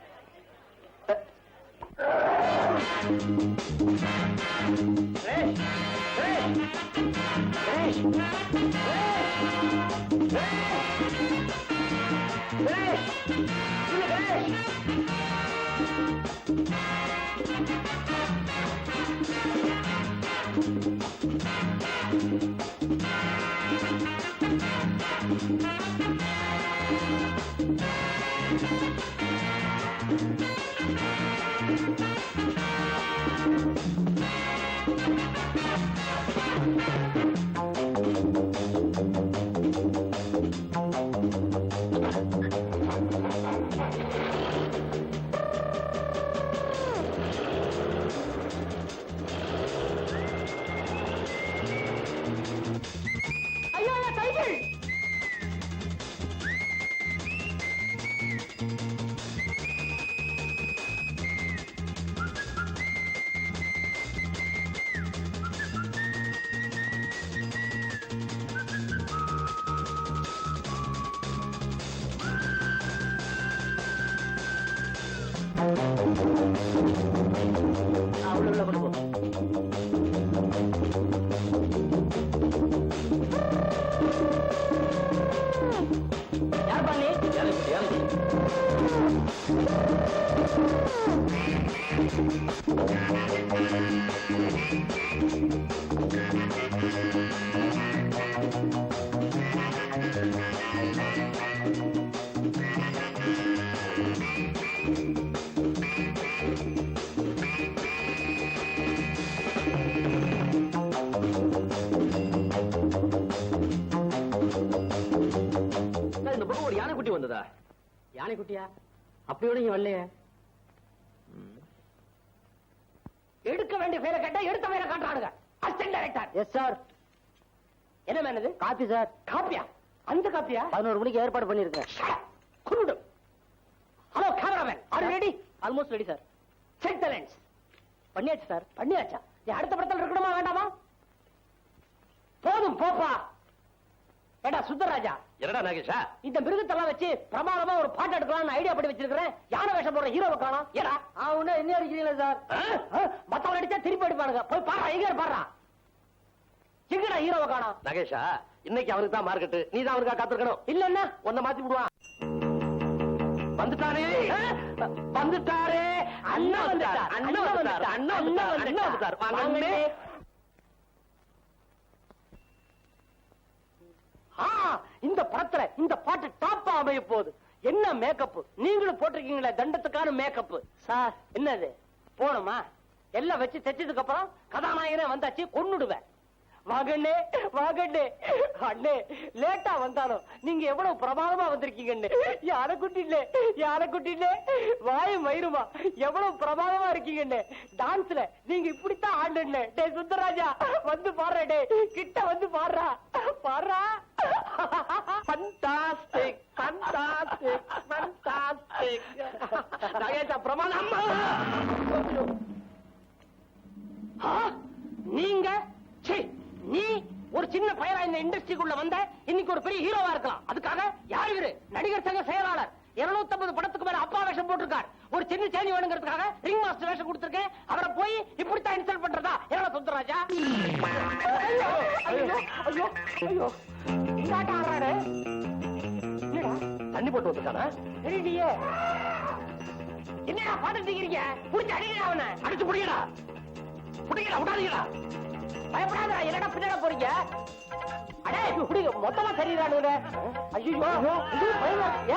கணேஷ், உள்ள கொண்டு போ. யார் பண்ணி? யானைக்குட்டி வந்ததா? யானைக்குட்டியா? அப்படியோட இங்க வரலையே. எடுக்க வேண்டிய பேரை கேட்டா எடுத்த பேரை காட்டுறானுங்க. Assistant director. Yes sir. என்ன மேனது? Copy sir. காப்பியா? அந்த காப்பியா? 11 மணிக்கு ஏற்பாடு பண்ணிருக்கேன். குருடு. Hello cameraman, are you ready? Almost ready sir. Check the lens. பண்ணியாச்சு சார். பண்ணியாச்சா? நீ அடுத்த படத்துல இருக்கணுமா வேண்டாமா? போதும் போப்பா. ஏடா சுந்தரராஜா. என்னடா நாகேஷா? இந்த மிருகத்தெல்லாம் வச்சு பிரமாதமா ஒரு பாட்டு எடுக்கலாம்னு ஐடியா பண்ணி வச்சிருக்கிறேன். யானை வேஷம் போடுற ஹீரோவை காணோம். ஏடா அவனே என்ன அடிக்கிறீங்களா சார்? மத்தவங்க அடிச்சா திருப்பி அடிப்பானுங்க. போய் பாரு, எங்க பாடுறா. எங்கடா ஹீரோவை காணோம்? நாகேஷா, இன்னைக்கு அவருக்கு தான் மார்க்கெட். நீ தான் அவருக்கா காத்திருக்கணும். இல்ல என்ன உன்னை மாத்தி விடுவான். வந்துட்டாரே வந்துட்டாரே. அண்ணா வந்துட்டார். அண்ணா வந்துட்டார். அண்ணா வந்துட்டார். அண்ணா வந்துட்டார். வாங்கண்ணே. இந்த படத்துல இந்த பாட்டு டாப்பா அமைய போகுது. என்ன மேக்கப் நீங்களும் போட்டிருக்கீங்களே, தண்டத்துக்கான மேக்கப் சார். என்னது போணுமா? எல்லாம் வச்சு தைச்சதுக்கு அப்புறம் கதாநாயகனே வந்தாச்சு, கொன்னுடுவேன். வாங்கண்ணே வாங்கண்ணே. அண்ணே லேட்டா வந்தாலும் நீங்க எவ்வளவு பிரமாதமா வந்திருக்கீங்கண்ணே. யானைக்குட்டிலே யானைக்குட்டிலே வாய மயிருமா எவ்வளவு பிரமாதமா இருக்கீங்கண்ணே. டான்ஸ்ல நீங்க இப்படித்தான் ஆடுண்ணே. டே சுந்தரராஜா வந்து பாடுற. டே கிட்ட வந்து பாடுறா பாடுறா. Fantastic fantastic fantastic. நாகேஷா பிரமாதம். நீங்க நீ ஒரு சின்ன பயலா இந்த இண்டஸ்ட்ரிக்குள்ள வந்த இன்னைக்கு ஒரு பெரிய ஹீரோவா இருக்கலாம். அதுக்காக யார் இவரு? நடிகர் சங்க செயலாளர். 250 படத்துக்கு மேல அப்பா வேஷம் போட்டிருக்கார். ஒரு சின்ன சேஞ்ச் வேணுங்கிறதுக்காக ரிங் மாஸ்டர் வேஷம் கொடுத்திருக்கேன். அவரை போய் இப்படித்தான் இன்சல்ட் பண்றதா? என்ன சுந்தரராஜா? ஐயோ ஐயோ ஐயோ இந்தாட்ட ஆடுறாரு. என்னடா தண்ணி போட்டு வந்துட்டானா? தெரியலையே. என்னடா பாத்துட்டு இருக்கீங்க? புடிச்சு அடிக்கடா. அவனை அடிச்சு புடிக்கடா. புடிக்கடா, விடாதீங்கடா. பயப்படாத. என்னடா பின்னாட போறீங்க? அடே புடிங்க. மொத்தமா சரியிறானுங்க. ஐயோ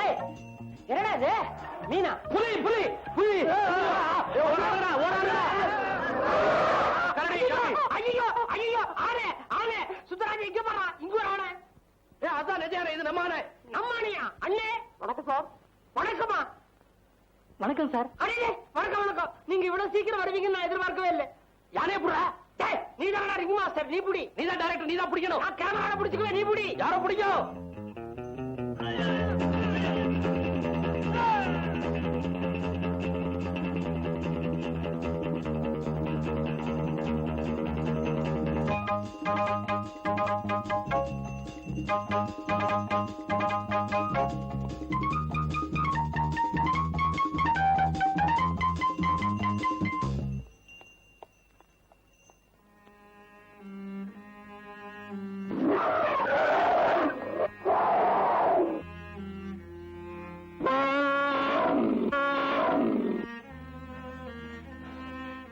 ஏய் என்னடா இது? மீனா? புலி புலி புலி. ஓடாதடா ஓடாதடா. ஐயோ ஐயோ ஆனே ஆனே. சுந்தராஜ் இங்க பாறா. இங்க ஒரு ஆனே. அதான் நிஜானே. இது நம்ம ஆனே. நம்ம ஆனையா? அண்ணே வணக்கம் சார். வணக்கமா? வணக்கம் சார். அடே வணக்கம் வணக்கம். நீங்க இவ்வளவு சீக்கிரம் வருவீங்கன்னு நான் எதிர்பார்க்கவே இல்லை. யாரே புடா? டேய் நீ தான் ரிங் மாஸ்டர். நீ புடி. நீ தான் டைரக்டர். நீ தான் பிடிக்கணும். நான் கேமரால பிடிச்சுக்குவேன். நீ புடி. யாரோ பிடிக்கும்.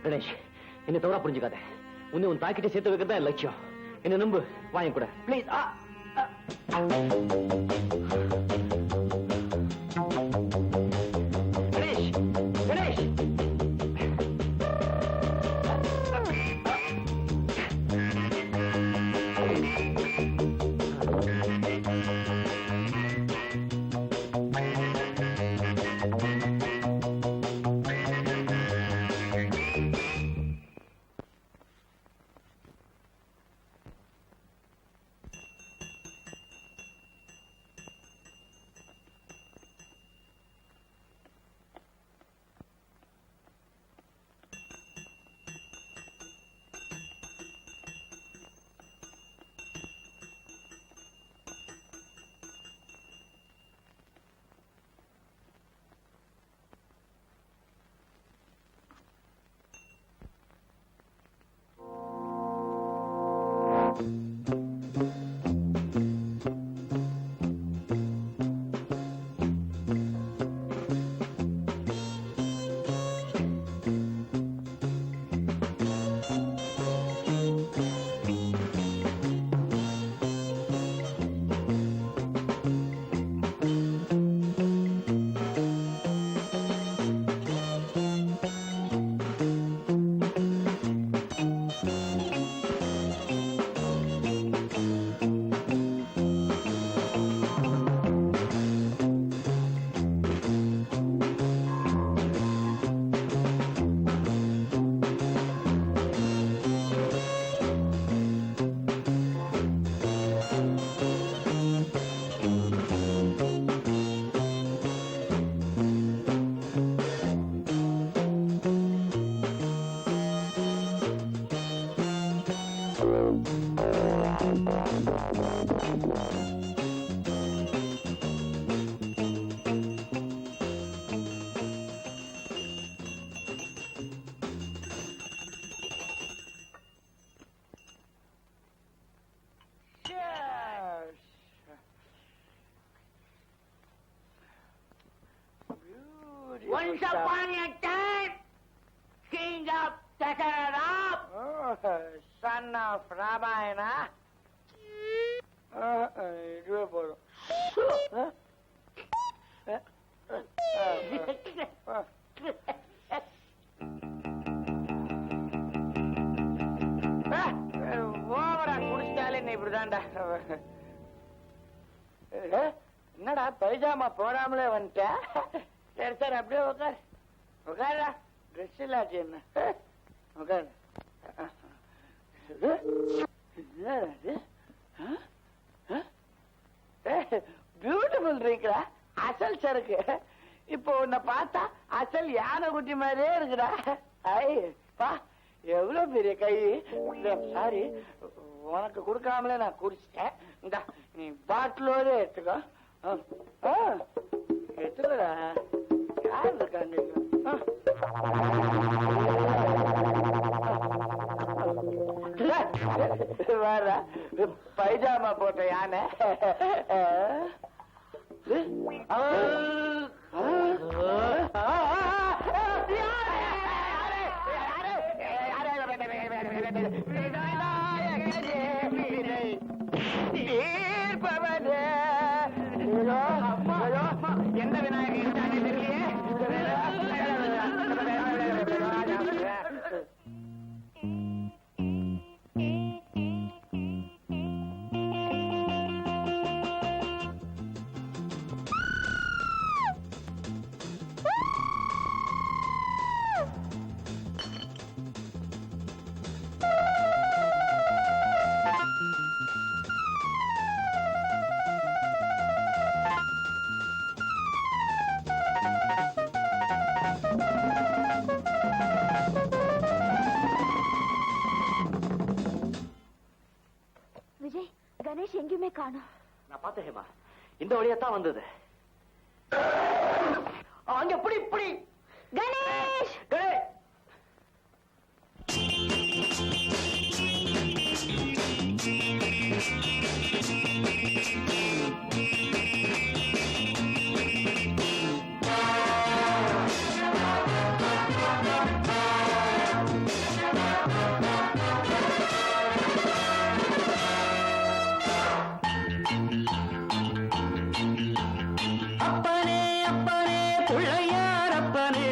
கணேஷ், என்ன தவறா புரிஞ்சுக்காத. உன்னை உன் தாய்கிட்ட சேர்த்து வைக்கிறதா என் லட்சியம். என்ன நம்பு. வாங்க கூட please. Ganesh Ganesh. Once upon a time, king of Dasaratha, son of Ramayana. இதுவே போதும். ஓவரா குடிச்சாலே நீ இப்படிதான்டா. என்னடா பைஜாமா போடாமலே வந்துட்ட? சரி சரி அப்படியே உட்காரு உட்காரா. ட்ரெஸ் இல்லாச்சு என்ன உட்காரு. பியூட்டிஃபுல் ட்ரிங்க்டா, அசல் சரக்கு. இப்போ உன்னை பார்த்தா அசல் யானை குட்டி மாதிரியே இருக்குடா. ஐ பா எவ்வளவு பெரிய கை. சாரி உனக்கு கொடுக்காமலே நான் குடிச்சிட்டேன். இந்த நீ பாட்டிலோட எடுத்துக்கோ. எடுத்துக்கடா. யார் இருக்காங்க? வர பைஜாமா போட்ட யானை. எந்த விநாயகர் தெரியலையே. விஜய், கணேஷ் எங்கேயுமே காணோம். நான் பார்த்தேன் ஹேமா, இந்த வழியா தான் வந்தது. அங்க புடி புடி. கணேஷ்! அப்பனே அப்பனே பிள்ளையார் அப்பனே,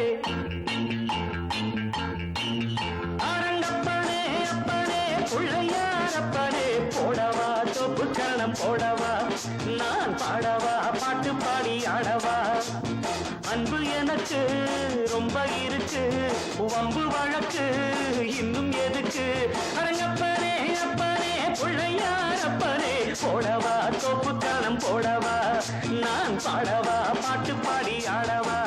அரங்கப்பனே அப்பனே பிள்ளையார் அப்பனே, போடவா தொப்பு கரணம் போடவா, நான் பாடவா பாட்டு பாடி ஆடவா. அன்பு எனக்கு ரொம்ப இருக்கு, வம்பு வழக்கு இன்னும் எதுக்கு. அரங்கப்பனே அப்பனே பிள்ளையார் அப்பனே, போடவா தொப்பு கரணம் போடவா, நான் பாடவா பாட்டு பாடி ஆடவா.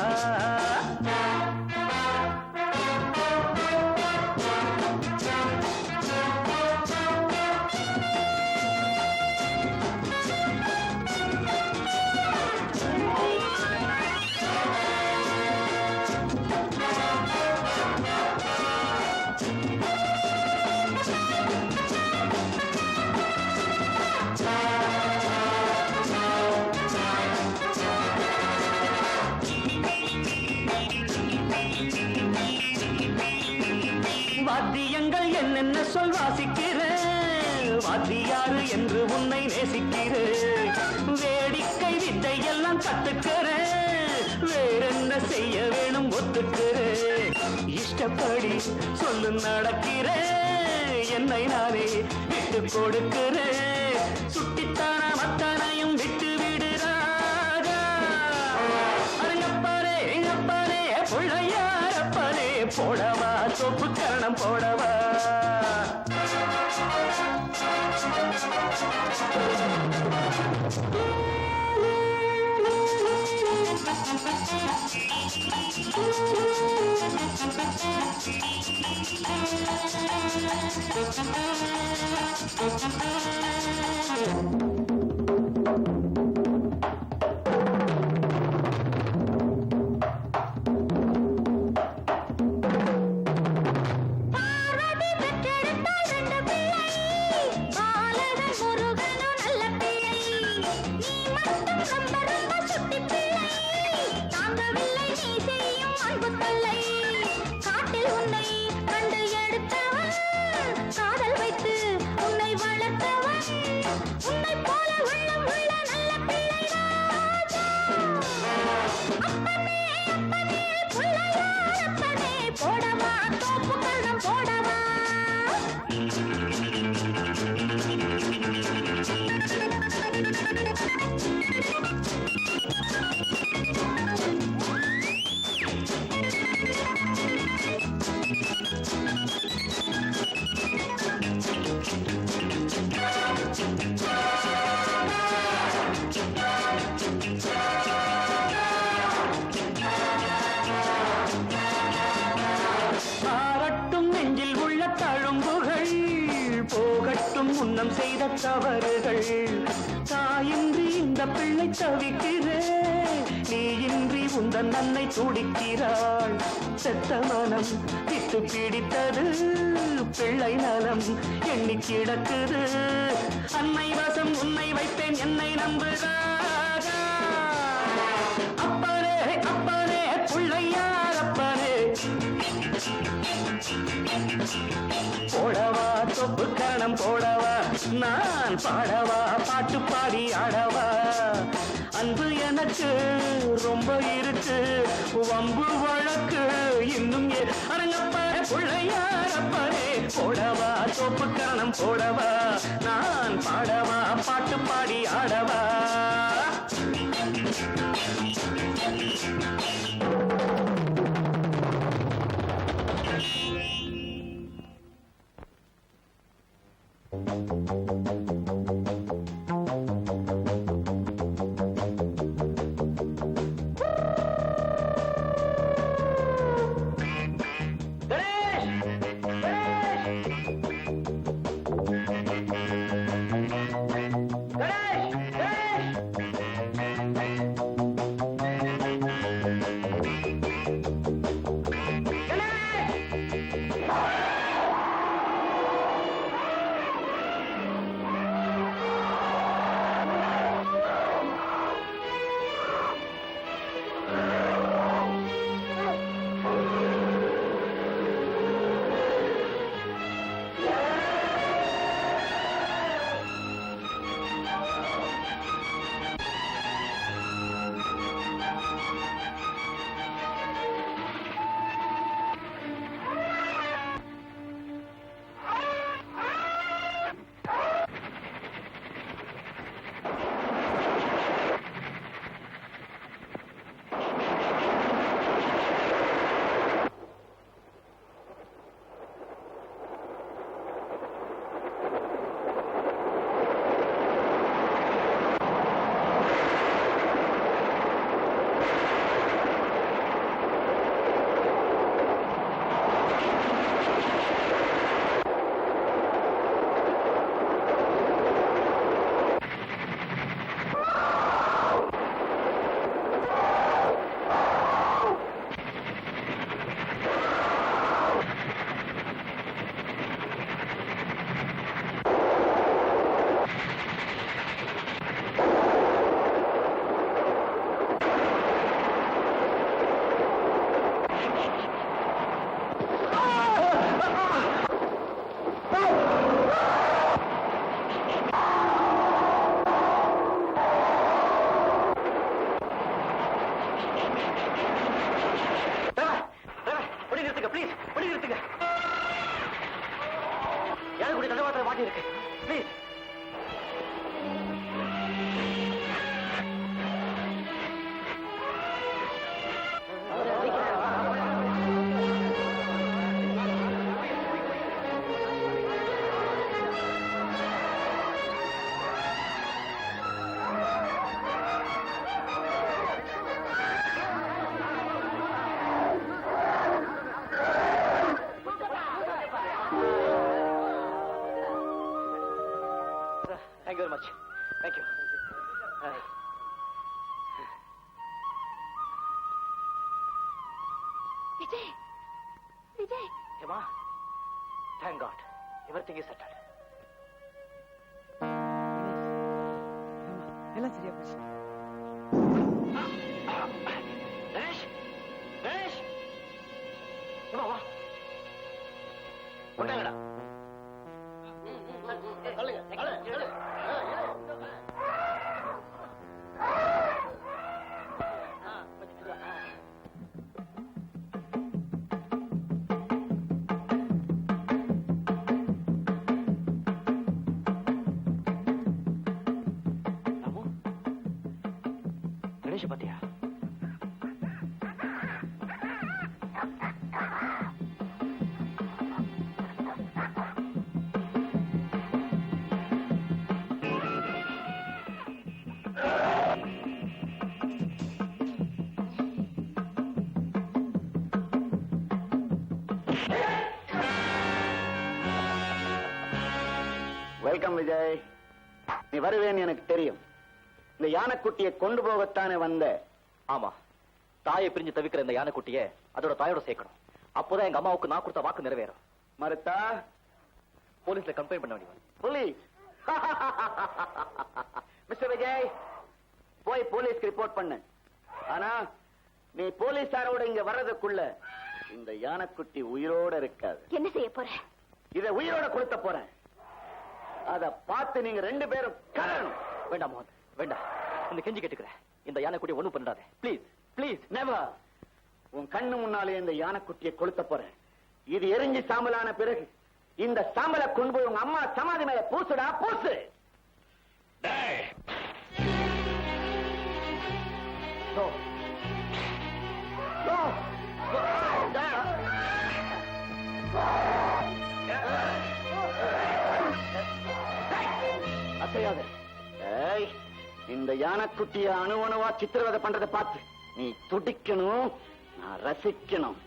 வாத்தியங்கள் என்னென்ன சொல் வாசிக்கிறேன், வாத்தியாரு என்று உன்னை நேசிக்கிறேன். வேடிக்கை வித்தை எல்லாம் கத்துக்கிறேன், வேறென்ன செய்ய வேணும் ஒத்துக்கிறேன். இஷ்டப்படி சொல்லு நடக்கிறேன், என்னை நானே விட்டு கொடுக்கிறேன். சுட்டித்தான மத்தனையும் விட்டு விடுறாரா. அரங்கப்பனே எங்கப்பனே பிள்ளையாரப்பனே, போடவா தொப்பு கரணம் போடவா. ரொம்ப ரொம்ப சுட்டி பிள்ளை, தாங்கவில்லை நீ செய்யும் அன்பு தொல்லை காட்டில் உன்னை கண்டு எடுத்தவன் காதல் வைத்து உன்னை வளர்த்தவன் உன்னை போல உள்ளம் உள்ள நல்ல பிள்ளை ராஜா அப்பனே அப்பனே புள்ளையார் அப்பனே போடவா தோப்பு கரணம் போடவா ஆரட்டும் நெஞ்சில் உள்ள தழும்புகள் போகட்டும் முன்னம் செய்த தவறுகள் தாயின்றி இந்த பிள்ளை தவிக்கிறே நீயின்றி உந்தன் அன்னை துடிக்கிறாள் செத்த மனம் விட்டு பிடித்தது பிள்ளை நலம் எண்ணி கிடக்குது அன்னை வசம் உன்னை வைத்தேன் என்னை நம்புகிறாரா அப்பனே அப்பனே பிள்ளையார் அப்பனே போடவா தொப்பு கரணம் போடவா நான் பாடவா பாட்டு பாடி ஆடவா அன்பு எனக்கு ரொம்ப இருக்கு வம்பு வழக்கு இன்னும் அரங்கப்பட பிள்ளையாரப்பரே போடவா தொப்பு கரணம் போடவா நான் பாடவா பாட்டு பாடி ஆடவா Thank you very much. Thank you. Vijay! Vijay! Emma, thank God. Everything is settled. எல்லாம் சரியா போச்சு. Ganesh! Ganesh! கணேஷ பாத்தியா? வெல்கம் விஜய். நீ வருவேன்னு எனக்கு தெரியும். இந்த யானைக்குட்டியை கொண்டு போகத்தானே வந்த? ஆமா, தாயை பிரிஞ்சு தவிக்கிற இந்த யானைக்குட்டிய அதோட தாயோட சேர்க்கணும். அப்போதான் எங்க அம்மாவுக்கு நான் கொடுத்த வாக்கு நிறைவேறும். மறுத்தா போலீஸ்ல கம்ப்ளைண்ட் பண்ண வேண்டியது. போலீஸ்? மிஸ்டர் விஜய், போய் போலீஸ்க்கு ரிப்போர்ட் பண்ணு. ஆனா நீ போலீஸாரோட இங்க வர்றதுக்குள்ள இந்த யானைக்குட்டி உயிரோட இருக்காது. என்ன செய்ய போற? இதை உயிரோட கொடுத்த போறேன். அத பார்த்து நீங்க 2 பேரும் கலரணும். வேண்டாம் மோகன், வேண்டாம். இந்த கெஞ்சி கேட்டுக்கிறேன். இந்த யானைக்குட்டியை ஒண்ணும் பண்ணாத. Please please. நெவர். உன் கண்ணு முன்னாலே இந்த யானைக்குட்டியை கொளுத்த போறேன். இது எரிஞ்சு சாம்பலான பிறகு இந்த சாம்பலை கொண்டு போய் உங்க அம்மா சமாதி மேல பூசுடா, பூசு. No. No. அசையாத. ஏய், இந்த யானைக்குட்டிய அணுவணுவா சித்திரவதை பண்றதை பார்த்து நீ துடிக்கணும், நான் ரசிக்கணும்.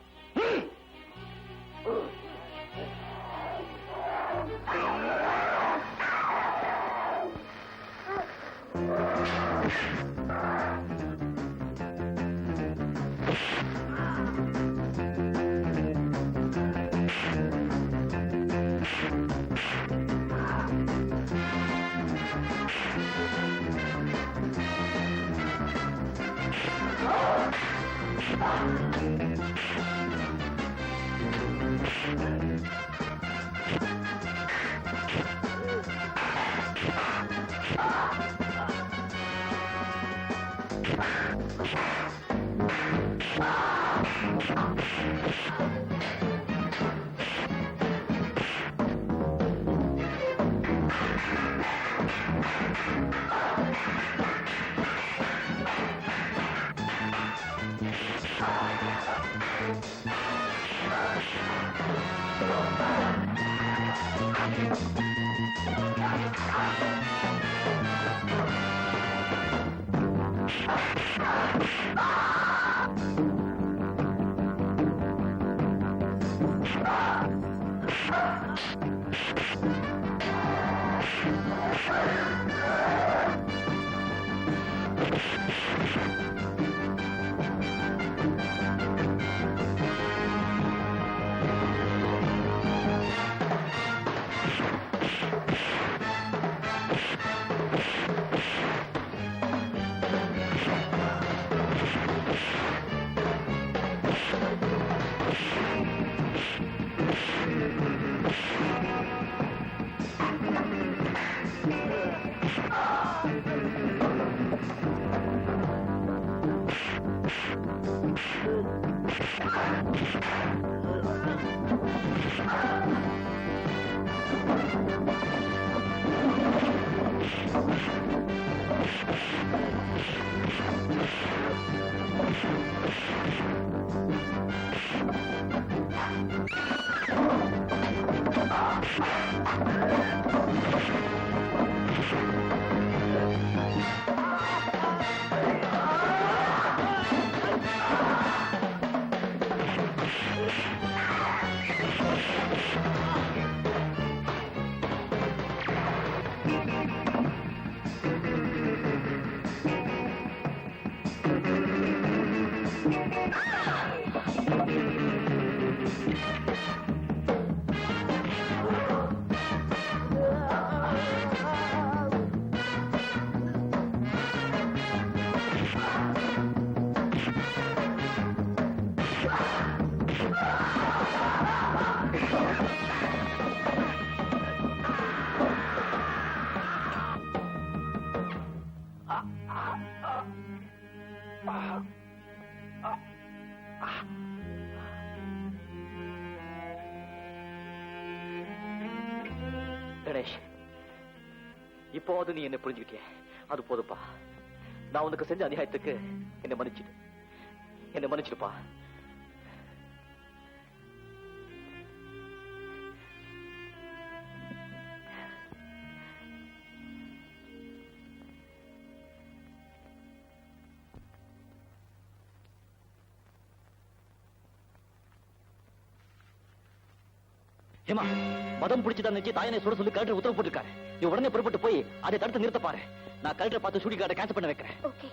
கணேஷ், இப்போது நீ என்ன புரிஞ்சுக்கிட்டிய? அது போதுப்பா. நான் உனக்கு செஞ்ச அநியாயத்துக்கு என்னை மன்னிச்சிடுப்பா. ஏமா, மதம் பிடிச்சதா நினைச்சு தாயனை சுட சொல்லி கலெக்டர் உத்தரவு போட்டிருக்காரு. நீ உடனே புறப்பட்டு போய் அதை தடுத்து நிறுத்த பாரு. நான் கலெக்டரை பார்த்து ஷூட்டிங் கார்டை கேன்சல் பண்ண வைக்கிறேன். ஓகே.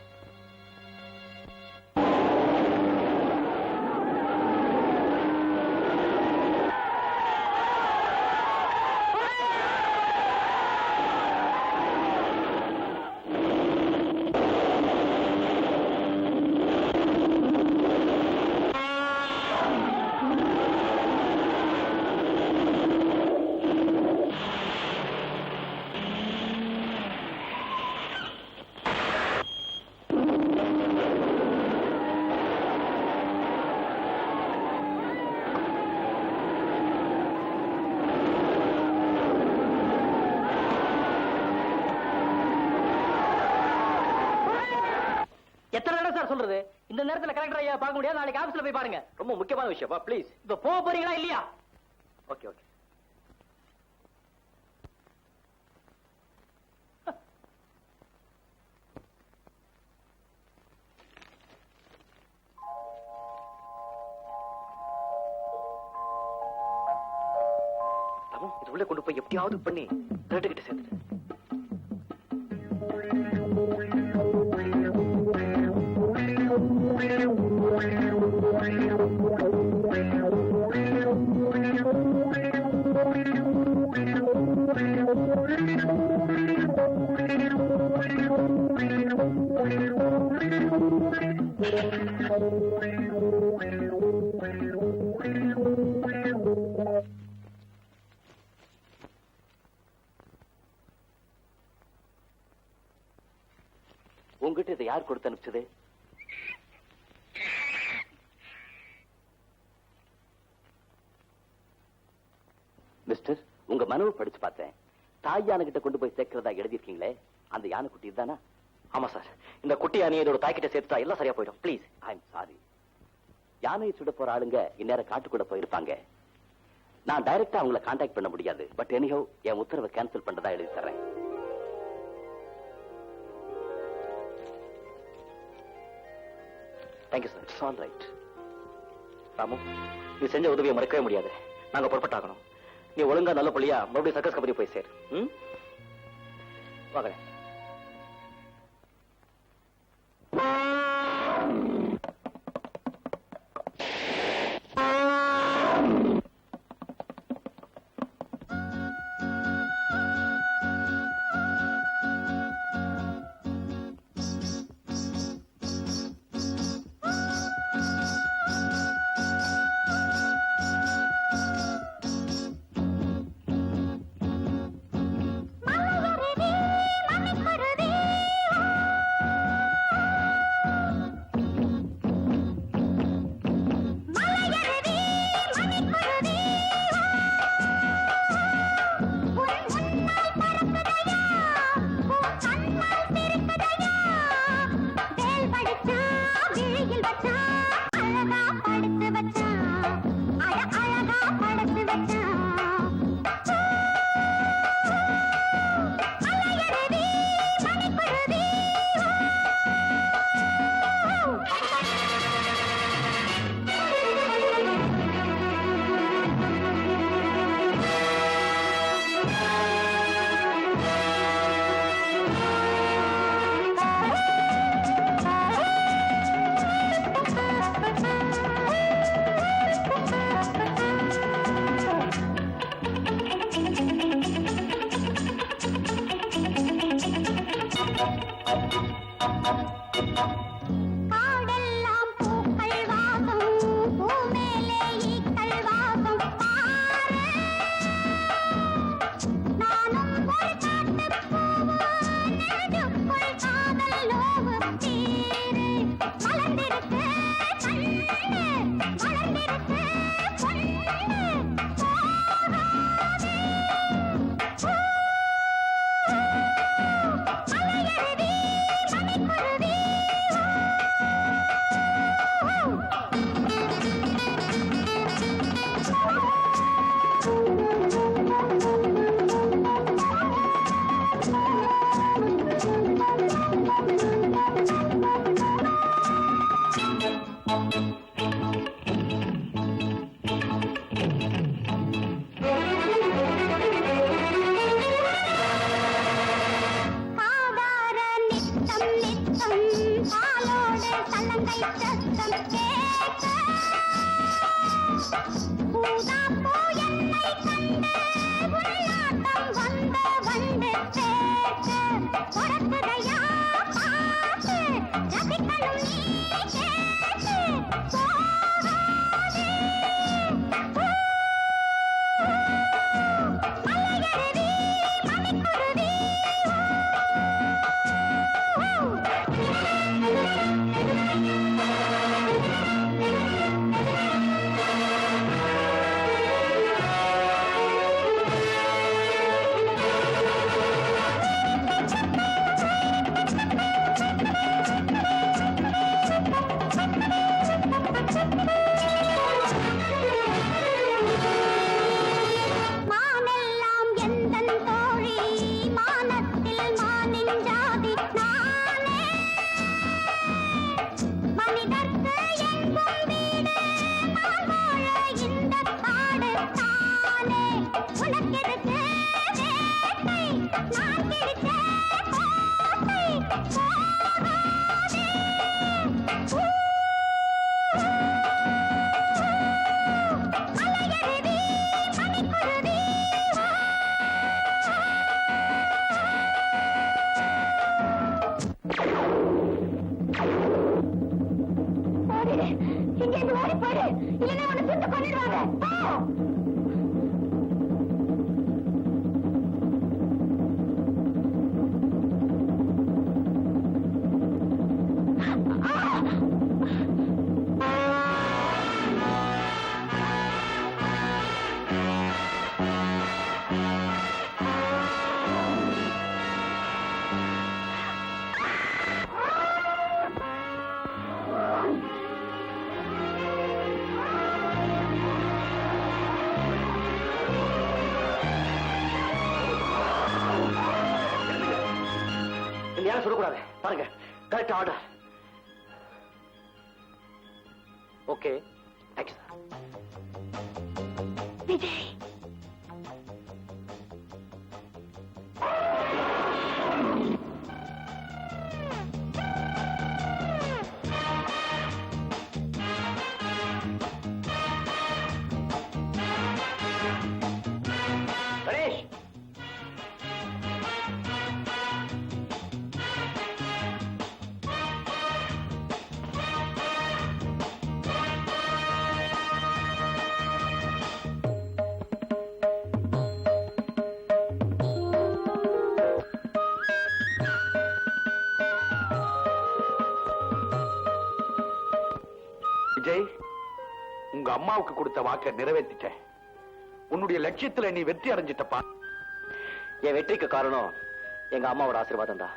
எத்தனை நேரம் சார் சொல்றது? இந்த நேரத்துல கலெக்டர் ஐயா பார்க்க முடியாது. நாளைக்கு ஆபீஸ்ல போய் பாருங்க. ரொம்ப முக்கியமான விஷயப்பா, ப்ளீஸ். இப்ப போக போறீங்களா இல்லையா? Okay okay. இது உள்ள கொண்டு போய் எப்படியாவது பண்ணி கிட்ட சேர்த்துட்டு. உங்ககிட்ட இதை யார் கொடுத்து அனுப்பிச்சது? மிஸ்டர், உங்க மனுவை படிச்சு பார்த்தேன். தாய் யானை கிட்ட கொண்டு போய் சேர்க்கிறதா எழுதிருக்கீங்களே, அந்த யானை குட்டி இதுதானா? ஆமா சார். இந்த குட்டி யானையை இதோட தாய்கிட்ட சேர்த்துட்டா எல்லாம் சரியா போயிடும். ப்ளீஸ். I am sorry. யானையை சுட போற ஆளுங்க இந்நேரம் காட்டுக்குள்ள போயிருப்பாங்க. நான் டைரக்டா அவங்கள கான்டாக்ட் பண்ண முடியாது. பட் எனிஹோ என் உத்தரவை கேன்சல் பண்றதா எழுதி தர்றேன். Thank you sir. It's all right. Ramu, நீ செஞ்ச உதவியை மறக்கவே முடியாது. நாங்க புறப்பட்டாகணும். நீ ஒழுங்கா நல்ல புள்ளியா மறுபடியும் சர்க்கஸ் கம்பெனி போய் சேர். வாங்க. மலையருவி முத்தம் பாலோடு சலங்கை சத்தம் கேட்க பூதாப்பூ என்னை கண்டு உள்ளாட்டம் வந்து பேச கொடுக்குதையா பாட்டு ரசிக்கணும் நீ கேட்டு போகாதே மலையருவி மணிக்குருவி மானெல்லாம் எந்தன் தோழி மானத்தில் மானின் ஜாதி நானே மனிதர்க்கு எங்கும் வீடு நான் வாழ இந்த காடு தானே உனக்கெதுக்கு வேட்டை நான் கிழிச்ச கோட்டை போகாதே மலையருவி மணிக்குருவி ஓடிடு இங்க இருந்து ஓடி போயிடு இல்லைன்னா உன்னை சுட்டு கொன்னிடுவாங்க போ இந்த யாரும் சொல்லக்கூடாது பாருங்க correct order okay thank you sir Vijay Ganesh Vijay, உங்க அம்மாவுக்கு கொடுத்த வாக்கை நிறைவேற்றிட்டேன். உன்னுடைய லட்சியத்துல நீ வெற்றி அடைஞ்சிட்டப்பா. என் வெற்றிக்கு காரணம் எங்க அம்மாவோட ஆசீர்வாதம் தான்.